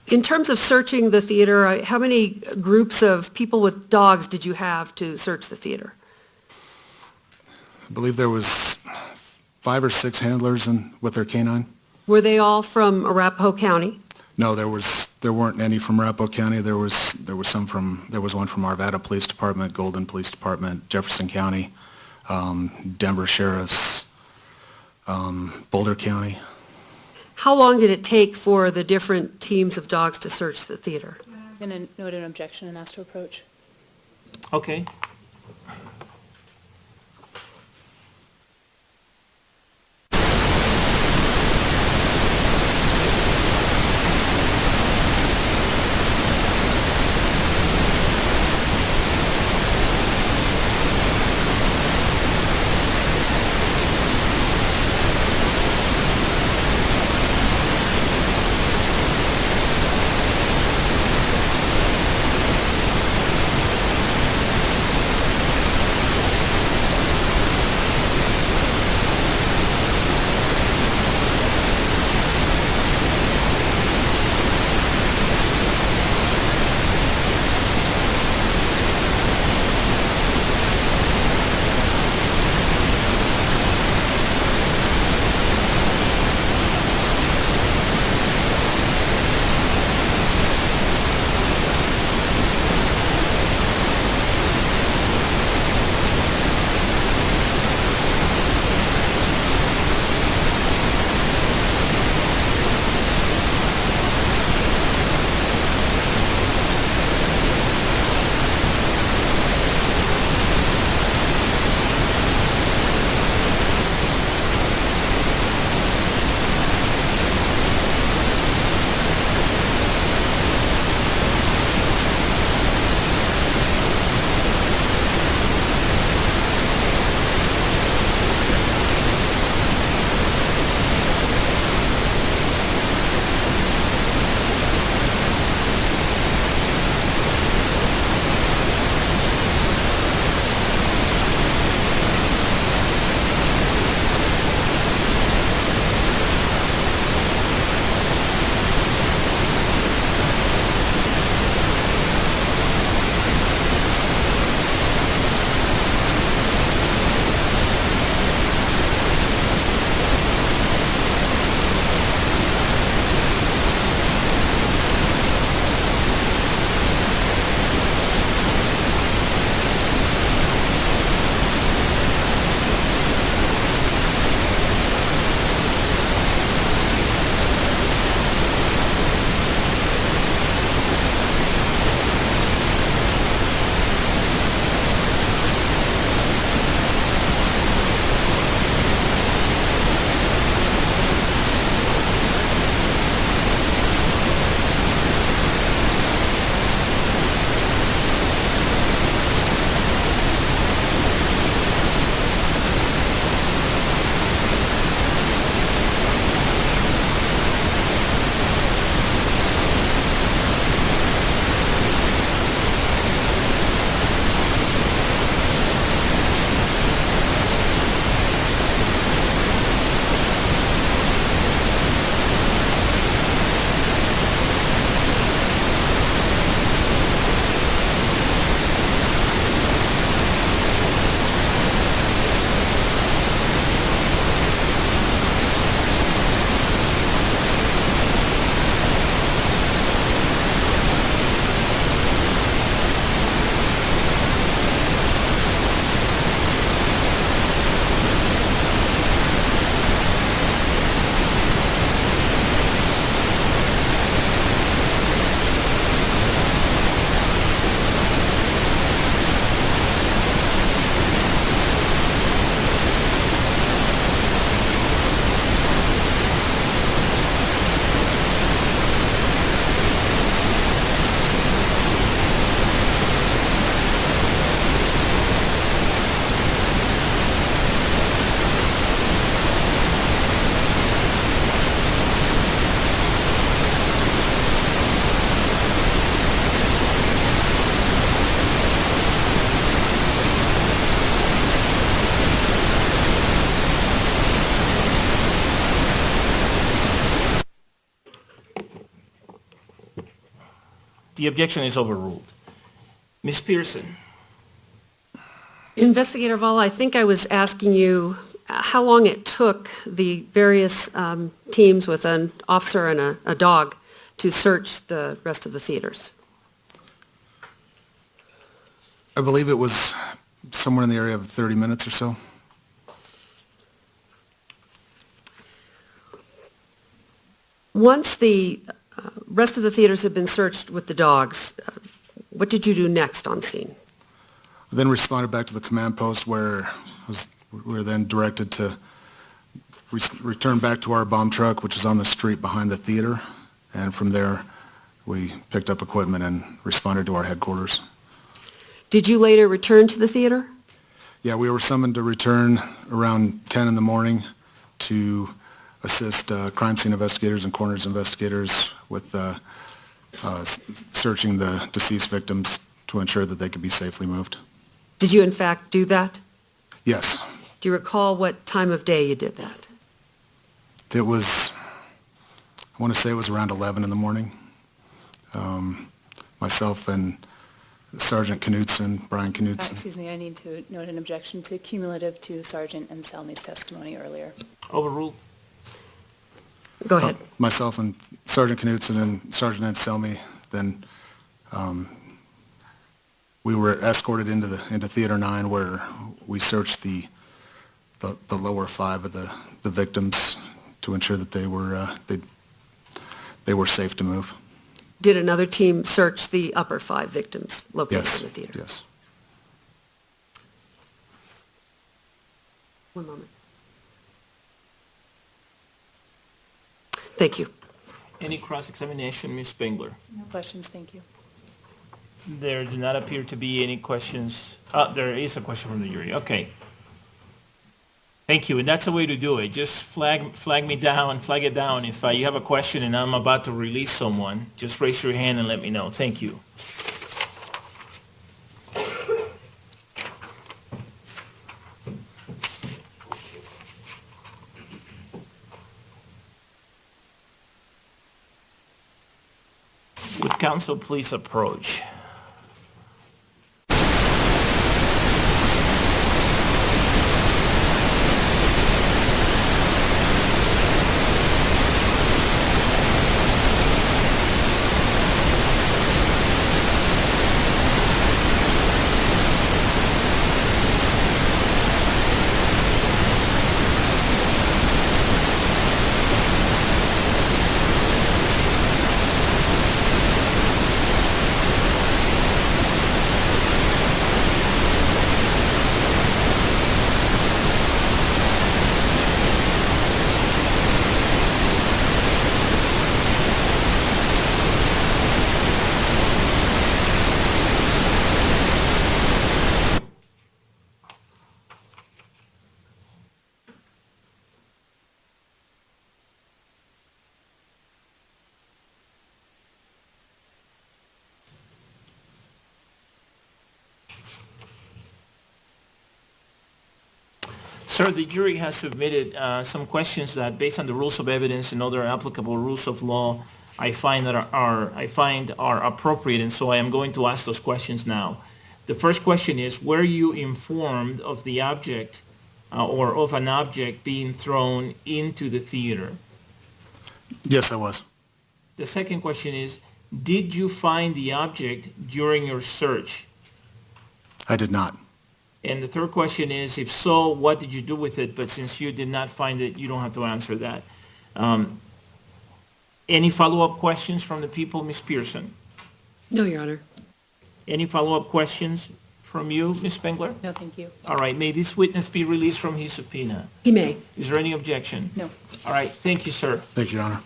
In terms of searching the theater, how many groups of people with dogs did you have to search the theater? I believe there was 5 or 6 handlers with their canine. Were they all from Arapahoe County? No, there weren't any from Arapahoe County. There was one from Arvada Police Department, Golden Police Department, Jefferson County, Denver Sheriff's, Boulder County. How long did it take for the different teams of dogs to search the theater? I'm going to note an objection and ask to approach. Okay. The objection is overruled. Ms. Pearson? Investigator Vala, I think I was asking you how long it took the various teams with an officer and a dog to search the rest of the theaters. I believe it was somewhere in the area of 30 minutes or so. Once the rest of the theaters had been searched with the dogs, what did you do next on scene? I then responded back to the command post where we were then directed to return back to our bomb truck, which is on the street behind the theater. And from there, we picked up equipment and responded to our headquarters. Did you later return to the theater? Yeah, we were summoned to return around 10 in the morning to assist crime scene investigators and coroner's investigators with searching the deceased victims to ensure that they could be safely moved. Did you in fact do that? Yes. Do you recall what time of day you did that? It was, I want to say it was around 11 in the morning. Myself and Sergeant Knutson, Brian Knutson. Excuse me, I need to note an objection to cumulative to Sergeant Nselmi's testimony earlier. Overruled. Go ahead. Myself and Sergeant Knutson and Sergeant Nselmi, then we were escorted into Theater 9 where we searched the lower 5 of the victims to ensure that they were safe to move. Did another team search the upper 5 victims located Yes. in the theater? Yes. One moment. Thank you. Any cross-examination, Ms. Spengler? No questions, thank you. There do not appear to be any questions. There is a question from the jury. Okay. Thank you, and that's the way to do it. Just flag me down, flag it down. If you have a question and I'm about to release someone, just raise your hand and let me know. Thank you. Would counsel please approach? Sir, the jury has submitted some questions that, based on the rules of evidence and other applicable rules of law, I find are appropriate, and so I am going to ask those questions now. The first question is, were you informed of the object or of an object being thrown into the theater? Yes, I was. The second question is, did you find the object during your search? I did not. And the third question is, if so, what did you do with it? But since you did not find it, you don't have to answer that. Any follow-up questions from the people, Ms. Pearson? No, Your Honor. Any follow-up questions from you, Ms. Spengler? No, thank you. All right, may this witness be released from his subpoena? He may. Is there any objection? No. All right, thank you, sir. Thank you, Your Honor.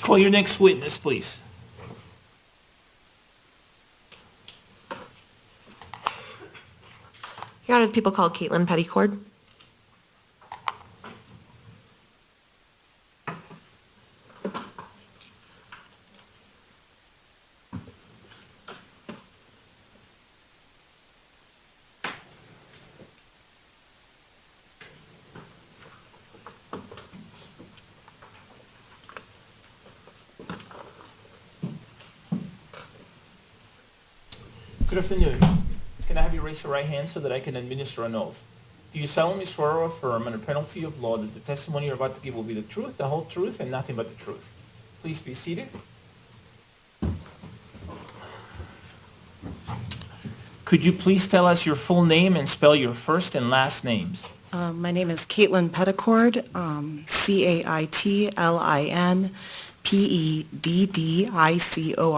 Call your next witness, please. Your Honor, the people called Caitlin Pedicord. Good afternoon. Can I have you raise your right hand so that I can administer an oath? Do you solemnly swear or affirm under penalty of law that the testimony you're about to give will be the truth, the whole truth, and nothing but the truth? Please be seated. Could you please tell us your full name and spell your first and last names? My name is Caitlin Pedicord, Caitlin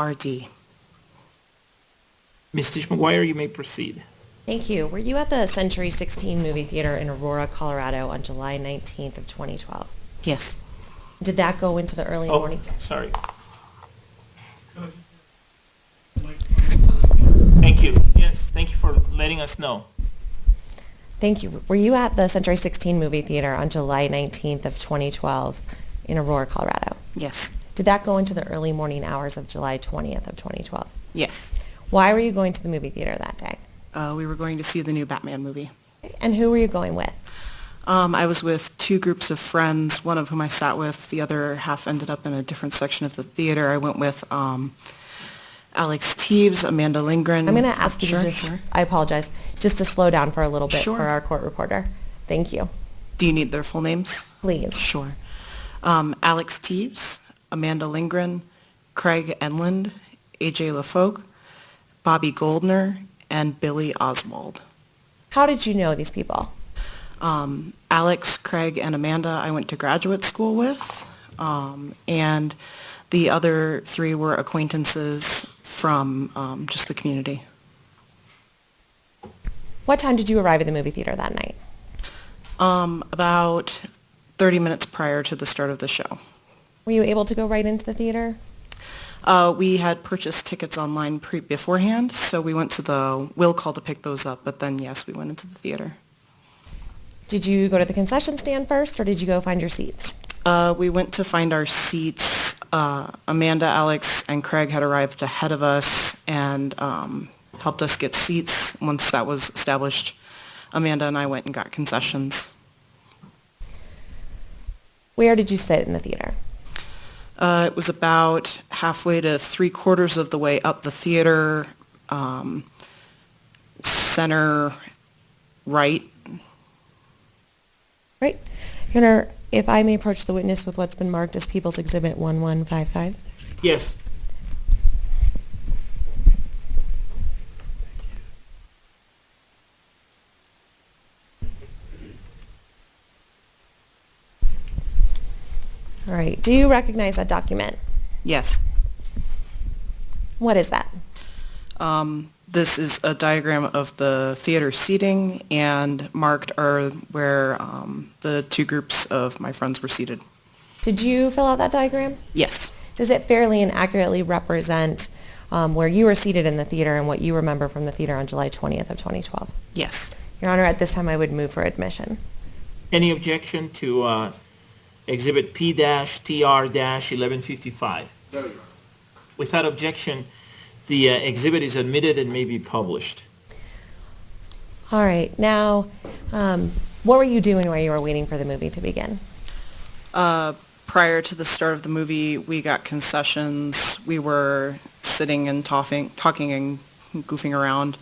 Peddicord. Ms. Tisch-McGuire, you may proceed. Thank you. Were you at the Century 16 movie theater in Aurora, Colorado on July 19th of 2012? Yes. Did that go into the early morning? Sorry. Thank you. Yes, thank you for letting us know. Thank you. Were you at the Century 16 movie theater on July 19th of 2012 in Aurora, Colorado? Yes. Did that go into the early morning hours of July 20th of 2012? Yes. Why were you going to the movie theater that day? We were going to see the new Batman movie. And who were you going with? I was with two groups of friends, one of whom I sat with. The other half ended up in a different section of the theater. I went with Alex Teves, Amanda Lindgren. I'm going to ask you Sure, to just, sure. I apologize, just to slow down for a little bit Sure. for our court reporter. Thank you. Do you need their full names? Please. Sure. Alex Teves, Amanda Lindgren, Craig Enland, AJ LaFoque, Bobby Goldner, and Billy Oswald. How did you know these people? Alex, Craig, and Amanda I went to graduate school with, and the other three were acquaintances from just the community. What time did you arrive at the movie theater that night? About 30 minutes prior to the start of the show. Were you able to go right into the theater? We had purchased tickets online beforehand, so we went to the will call to pick those up, but then yes, we went into the theater. Did you go to the concession stand first, or did you go find your seats? We went to find our seats. Amanda, Alex, and Craig had arrived ahead of us and helped us get seats. Once that was established, Amanda and I went and got concessions. Where did you sit in the theater? It was about halfway to 3/4 of the way up the theater, center right. Right. Your Honor, if I may approach the witness with what's been marked as People's Exhibit 1155. Yes. All right. Do you recognize that document? Yes. What is that? This is a diagram of the theater seating, and marked are where the two groups of my friends were seated. Did you fill out that diagram? Yes. Does it fairly and accurately represent where you were seated in the theater and what you remember from the theater on July 20th of 2012? Yes. Your Honor, at this time I would move for admission. Any objection to Exhibit P-TR-1155? No, Your Honor. Without objection, the exhibit is admitted and may be published. All right. Now, what were you doing while you were waiting for the movie to begin? Prior to the start of the movie, we got concessions. We were sitting and talking and goofing around.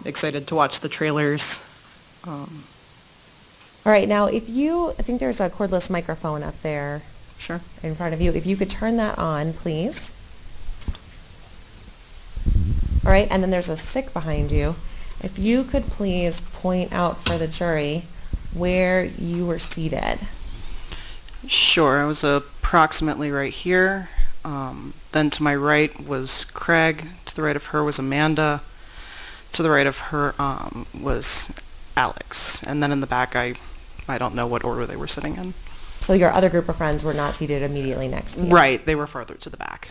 Excited to watch the trailers. All right. Now, I think there's a cordless microphone up there. Sure. In front of you. If you could turn that on, please. All right. And then there's a stick behind you. If you could please point out for the jury where you were seated. Sure. I was approximately right here. Then to my right was Craig. To the right of her was Amanda. To the right of her was Alex. And then in the back, I don't know what order they were sitting in. So your other group of friends were not seated immediately next to you? Right. They were farther to the back.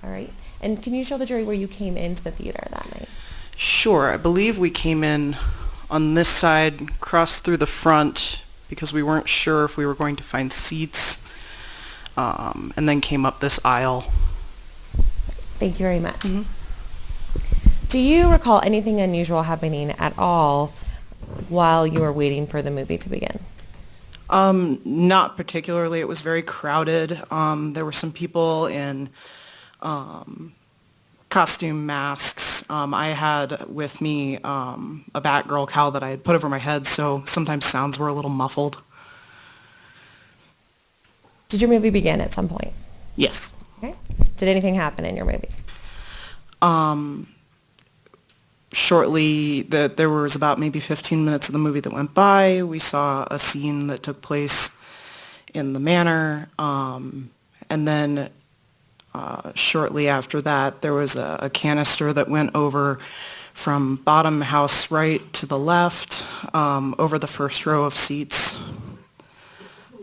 All right. And can you show the jury where you came into the theater that night? Sure, I believe we came in on this side, crossed through the front because we weren't sure if we were going to find seats, and then came up this aisle. Thank you very much. Do you recall anything unusual happening at all while you were waiting for the movie to begin? Not particularly. It was very crowded. There were some people in costume masks. I had with me a Batgirl cowl that I had put over my head, so sometimes sounds were a little muffled. Did your movie begin at some point? Yes. Okay. Did anything happen in your movie? Shortly, there was about maybe 15 minutes of the movie that went by. We saw a scene that took place in the manor, and then shortly after that, there was a canister that went over from bottom house right to the left, over the first row of seats.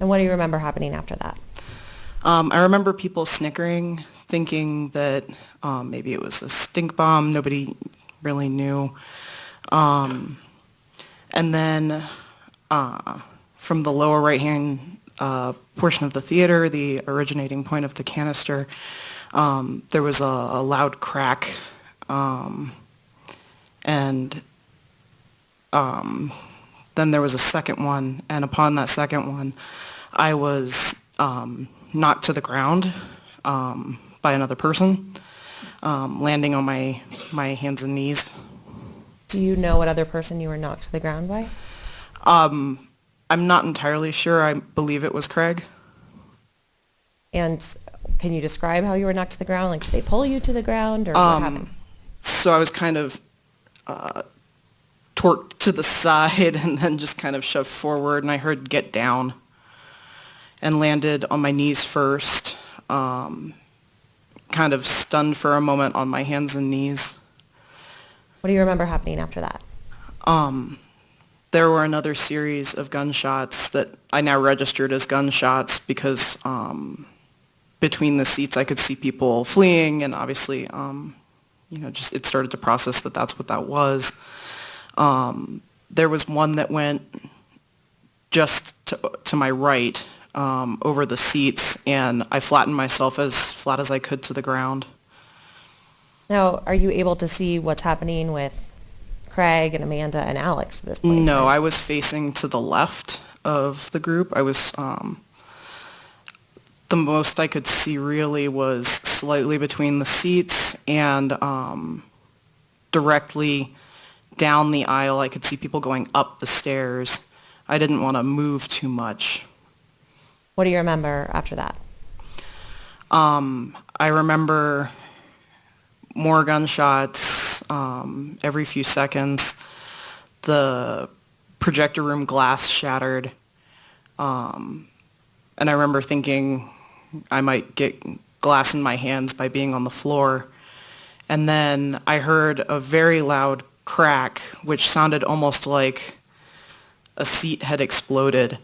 And what do you remember happening after that? I remember people snickering, thinking that maybe it was a stink bomb. Nobody really knew. And then from the lower right-hand portion of the theater, the originating point of the canister, there was a loud crack, and then there was a second one, and upon that second one, I was knocked to the ground by another person, landing on my hands and knees. Do you know what other person you were knocked to the ground by? I'm not entirely sure. I believe it was Craig. And can you describe how you were knocked to the ground? Like, did they pull you to the ground, or what happened? So I was kind of torqued to the side and then just kind of shoved forward, and I heard "get down," and landed on my knees first, kind of stunned for a moment on my hands and knees. What do you remember happening after that? There were another series of gunshots that I now registered as gunshots because between the seats I could see people fleeing, and obviously, just it started to process that that's what that was. There was one that went just to my right, over the seats, and I flattened myself as flat as I could to the ground. Now, are you able to see what's happening with Craig and Amanda and Alex at this point? No, I was facing to the left of the group. I was, the most I could see really was slightly between the seats, and directly down the aisle I could see people going up the stairs. I didn't want to move too much. What do you remember after that? I remember more gunshots every few seconds. The projector room glass shattered. And I remember thinking I might get glass in my hands by being on the floor. And then I heard a very loud crack, which sounded almost like a seat had exploded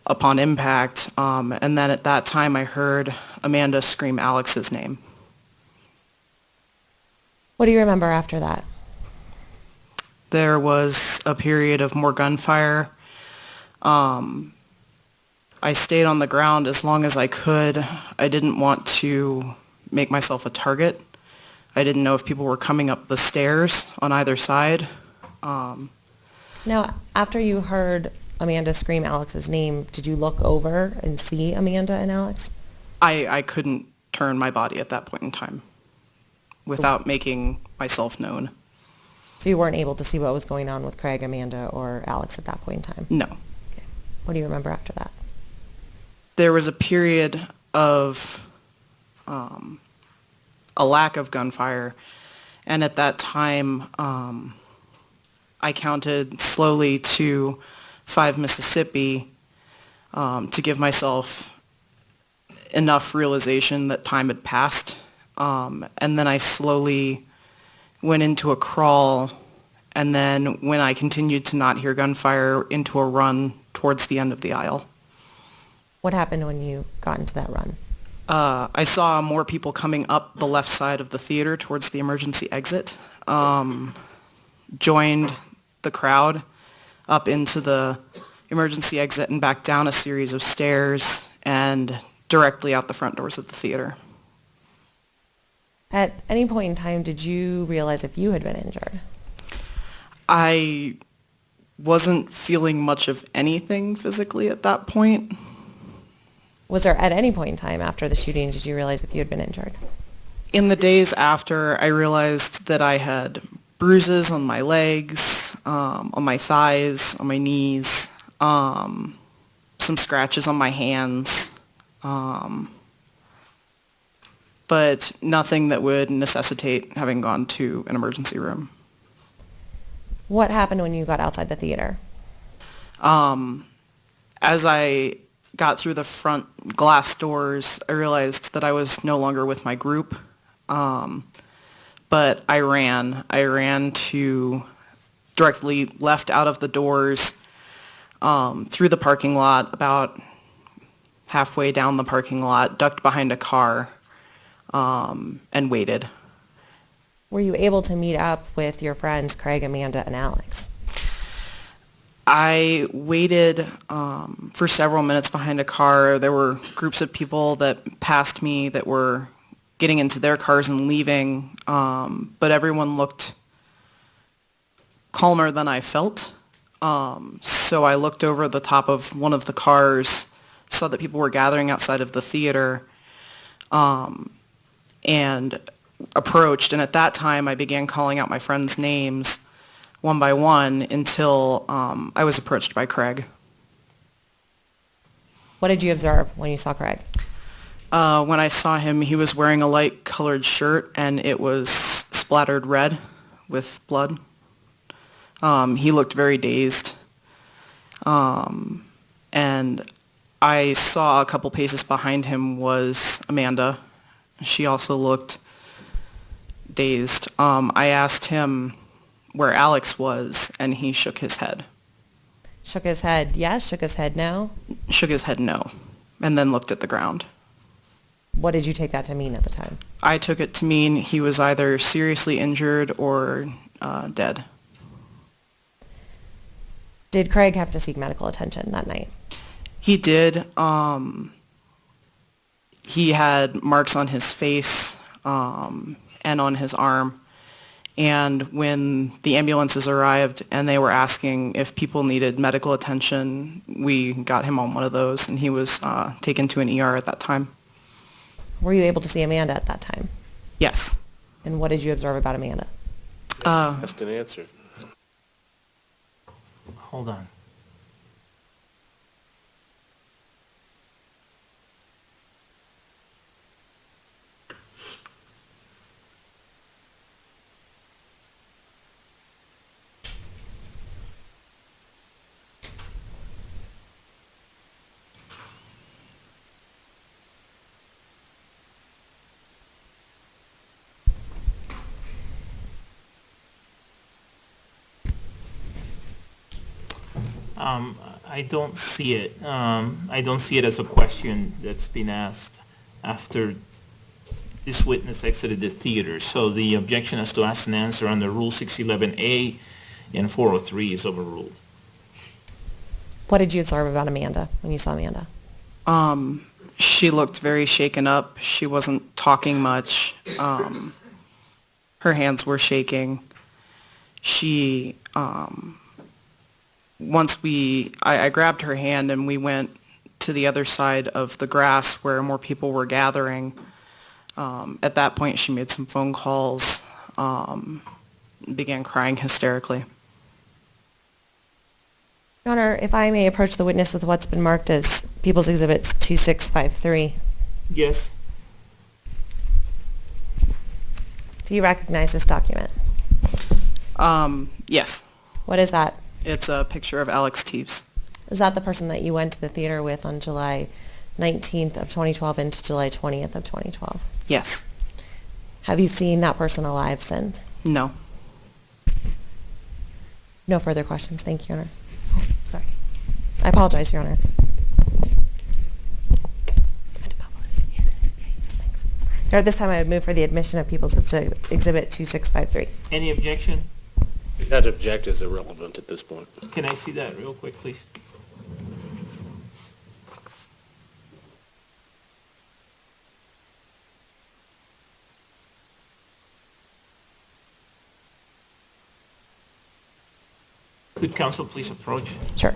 upon impact. And then at that time I heard Amanda scream Alex's name. What do you remember after that? There was a period of more gunfire. I stayed on the ground as long as I could. I didn't want to make myself a target. I didn't know if people were coming up the stairs on either side. Now, after you heard Amanda scream Alex's name, did you look over and see Amanda and Alex? I couldn't turn my body at that point in time without making myself known. So you weren't able to see what was going on with Craig, Amanda, or Alex at that point in time? No. Okay. What do you remember after that? There was a period of a lack of gunfire, and at that time I counted slowly to 5 Mississippi to give myself enough realization that time had passed. And then I slowly went into a crawl, and then when I continued to not hear gunfire, into a run towards the end of the aisle. What happened when you got into that run? I saw more people coming up the left side of the theater towards the emergency exit. joined the crowd up into the emergency exit and back down a series of stairs and directly out the front doors of the theater. At any point in time, did you realize if you had been injured? I wasn't feeling much of anything physically at that point. Was there at any point in time after the shooting, did you realize if you had been injured? In the days after, I realized that I had bruises on my legs, on my thighs, on my knees, some scratches on my hands, but nothing that would necessitate having gone to an emergency room. What happened when you got outside the theater? As I got through the front glass doors, I realized that I was no longer with my group. But I ran to directly left out of the doors, through the parking lot, about halfway down the parking lot, ducked behind a car, and waited. Were you able to meet up with your friends Craig, Amanda, and Alex? I waited for several minutes behind a car. There were groups of people that passed me that were getting into their cars and leaving, but everyone looked calmer than I felt. So I looked over the top of one of the cars, saw that people were gathering outside of the theater, and approached. And at that time, I began calling out my friends' names one by one until I was approached by Craig. What did you observe when you saw Craig? When I saw him, he was wearing a light-colored shirt, and it was splattered red with blood. He looked very dazed. And I saw a couple paces behind him was Amanda. She also looked dazed. I asked him where Alex was, and he shook his head. Shook his head yes, shook his head no? Shook his head no, and then looked at the ground. What did you take that to mean at the time? I took it to mean he was either seriously injured or dead. Did Craig have to seek medical attention that night? He did. He had marks on his face and on his arm. And when the ambulances arrived and they were asking if people needed medical attention, we got him on one of those, and he was taken to an ER at that time. Were you able to see Amanda at that time? Yes. And what did you observe about Amanda? Asked and answered. Hold on. I don't see it. I don't see it as a question that's been asked after this witness exited the theater. So the objection as to ask and answer under Rule 611A and 403 is overruled. What did you observe about Amanda when you saw Amanda? She looked very shaken up. She wasn't talking much. Her hands were shaking. She, I grabbed her hand and we went to the other side of the grass where more people were gathering. At that point, she made some phone calls, began crying hysterically. Your Honor, if I may approach the witness with what's been marked as People's Exhibits 2653. Yes. Do you recognize this document? Yes. What is that? It's a picture of Alex Teves. Is that the person that you went to the theater with on July 19th of 2012 into July 20th of 2012? Yes. Have you seen that person alive since? No. No further questions. Thank you, Your Honor. Oh, sorry. I apologize, Your Honor. At this time, I would move for the admission of People's Exhibit 2653. Any objection? That object is irrelevant at this point. Can I see that real quick, please? Could counsel please approach? Sure.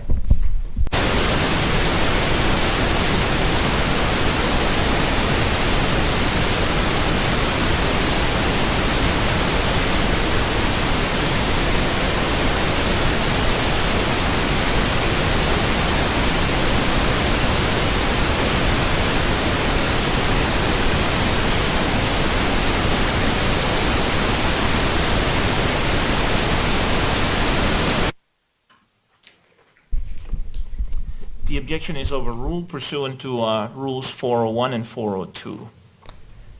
The objection is overruled pursuant to Rules 401 and 402.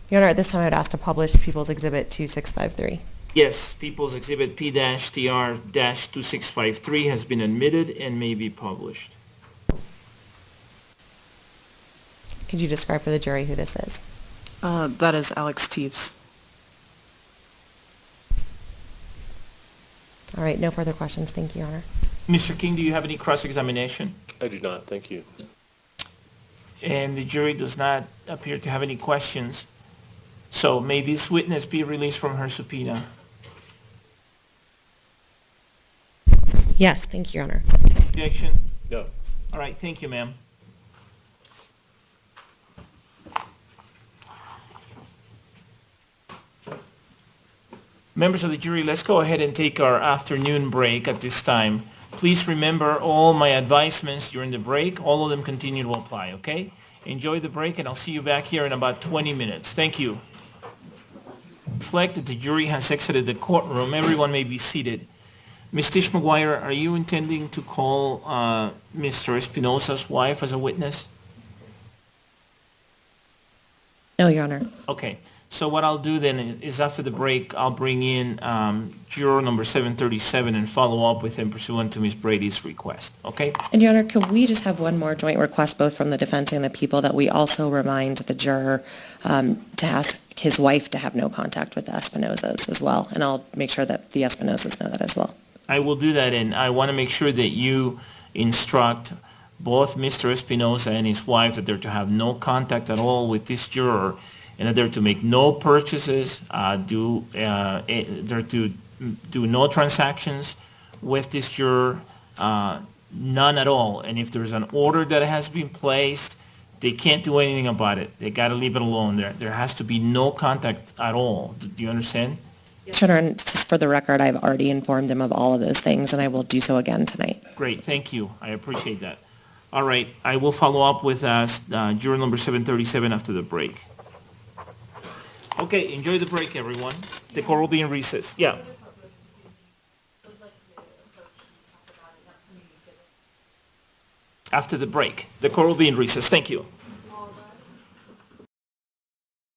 Your Honor, at this time I would ask to publish People's Exhibit 2653. Yes, People's Exhibit P-TR-2653 has been admitted and may be published. Could you describe for the jury who this is? That is Alex Teves. All right, no further questions. Thank you, Your Honor. Mr. King, do you have any cross-examination? I do not, thank you. And the jury does not appear to have any questions. So may this witness be released from her subpoena. Yes, thank you, Your Honor. Objection? No. All right, thank you, ma'am. Members of the jury, let's go ahead and take our afternoon break at this time. Please remember all my advisements during the break. All of them continue to apply, okay? Enjoy the break, and I'll see you back here in about 20 minutes. Thank you. Reflect that the jury has exited the courtroom. Everyone may be seated. Ms. Tish McGuire, are you intending to call Mr. Espinosa's wife as a witness? No, Your Honor. Okay. So what I'll do then is after the break, I'll bring in juror number 737 and follow up with him pursuant to Ms. Brady's request, okay? And Your Honor, could we just have one more joint request, both from the defense and the people, that we also remind the juror to ask his wife to have no contact with the Espinosas as well, and I'll make sure that the Espinosas know that as well. I will do that, and I want to make sure that you instruct both Mr. Espinosa and his wife that they're to have no contact at all with this juror, and that they're to make no purchases, they're to do no transactions with this juror, none at all. And if there's an order that has been placed, they can't do anything about it. They got to leave it alone. There has to be no contact at all. Do you understand? Your Honor, and just for the record, I've already informed them of all of those things, and I will do so again tonight. Great, thank you. I appreciate that. All right, I will follow up with juror number 737 after the break. Okay, enjoy the break, everyone. The court will be in recess. Yeah. After the break. The court will be in recess. Thank you.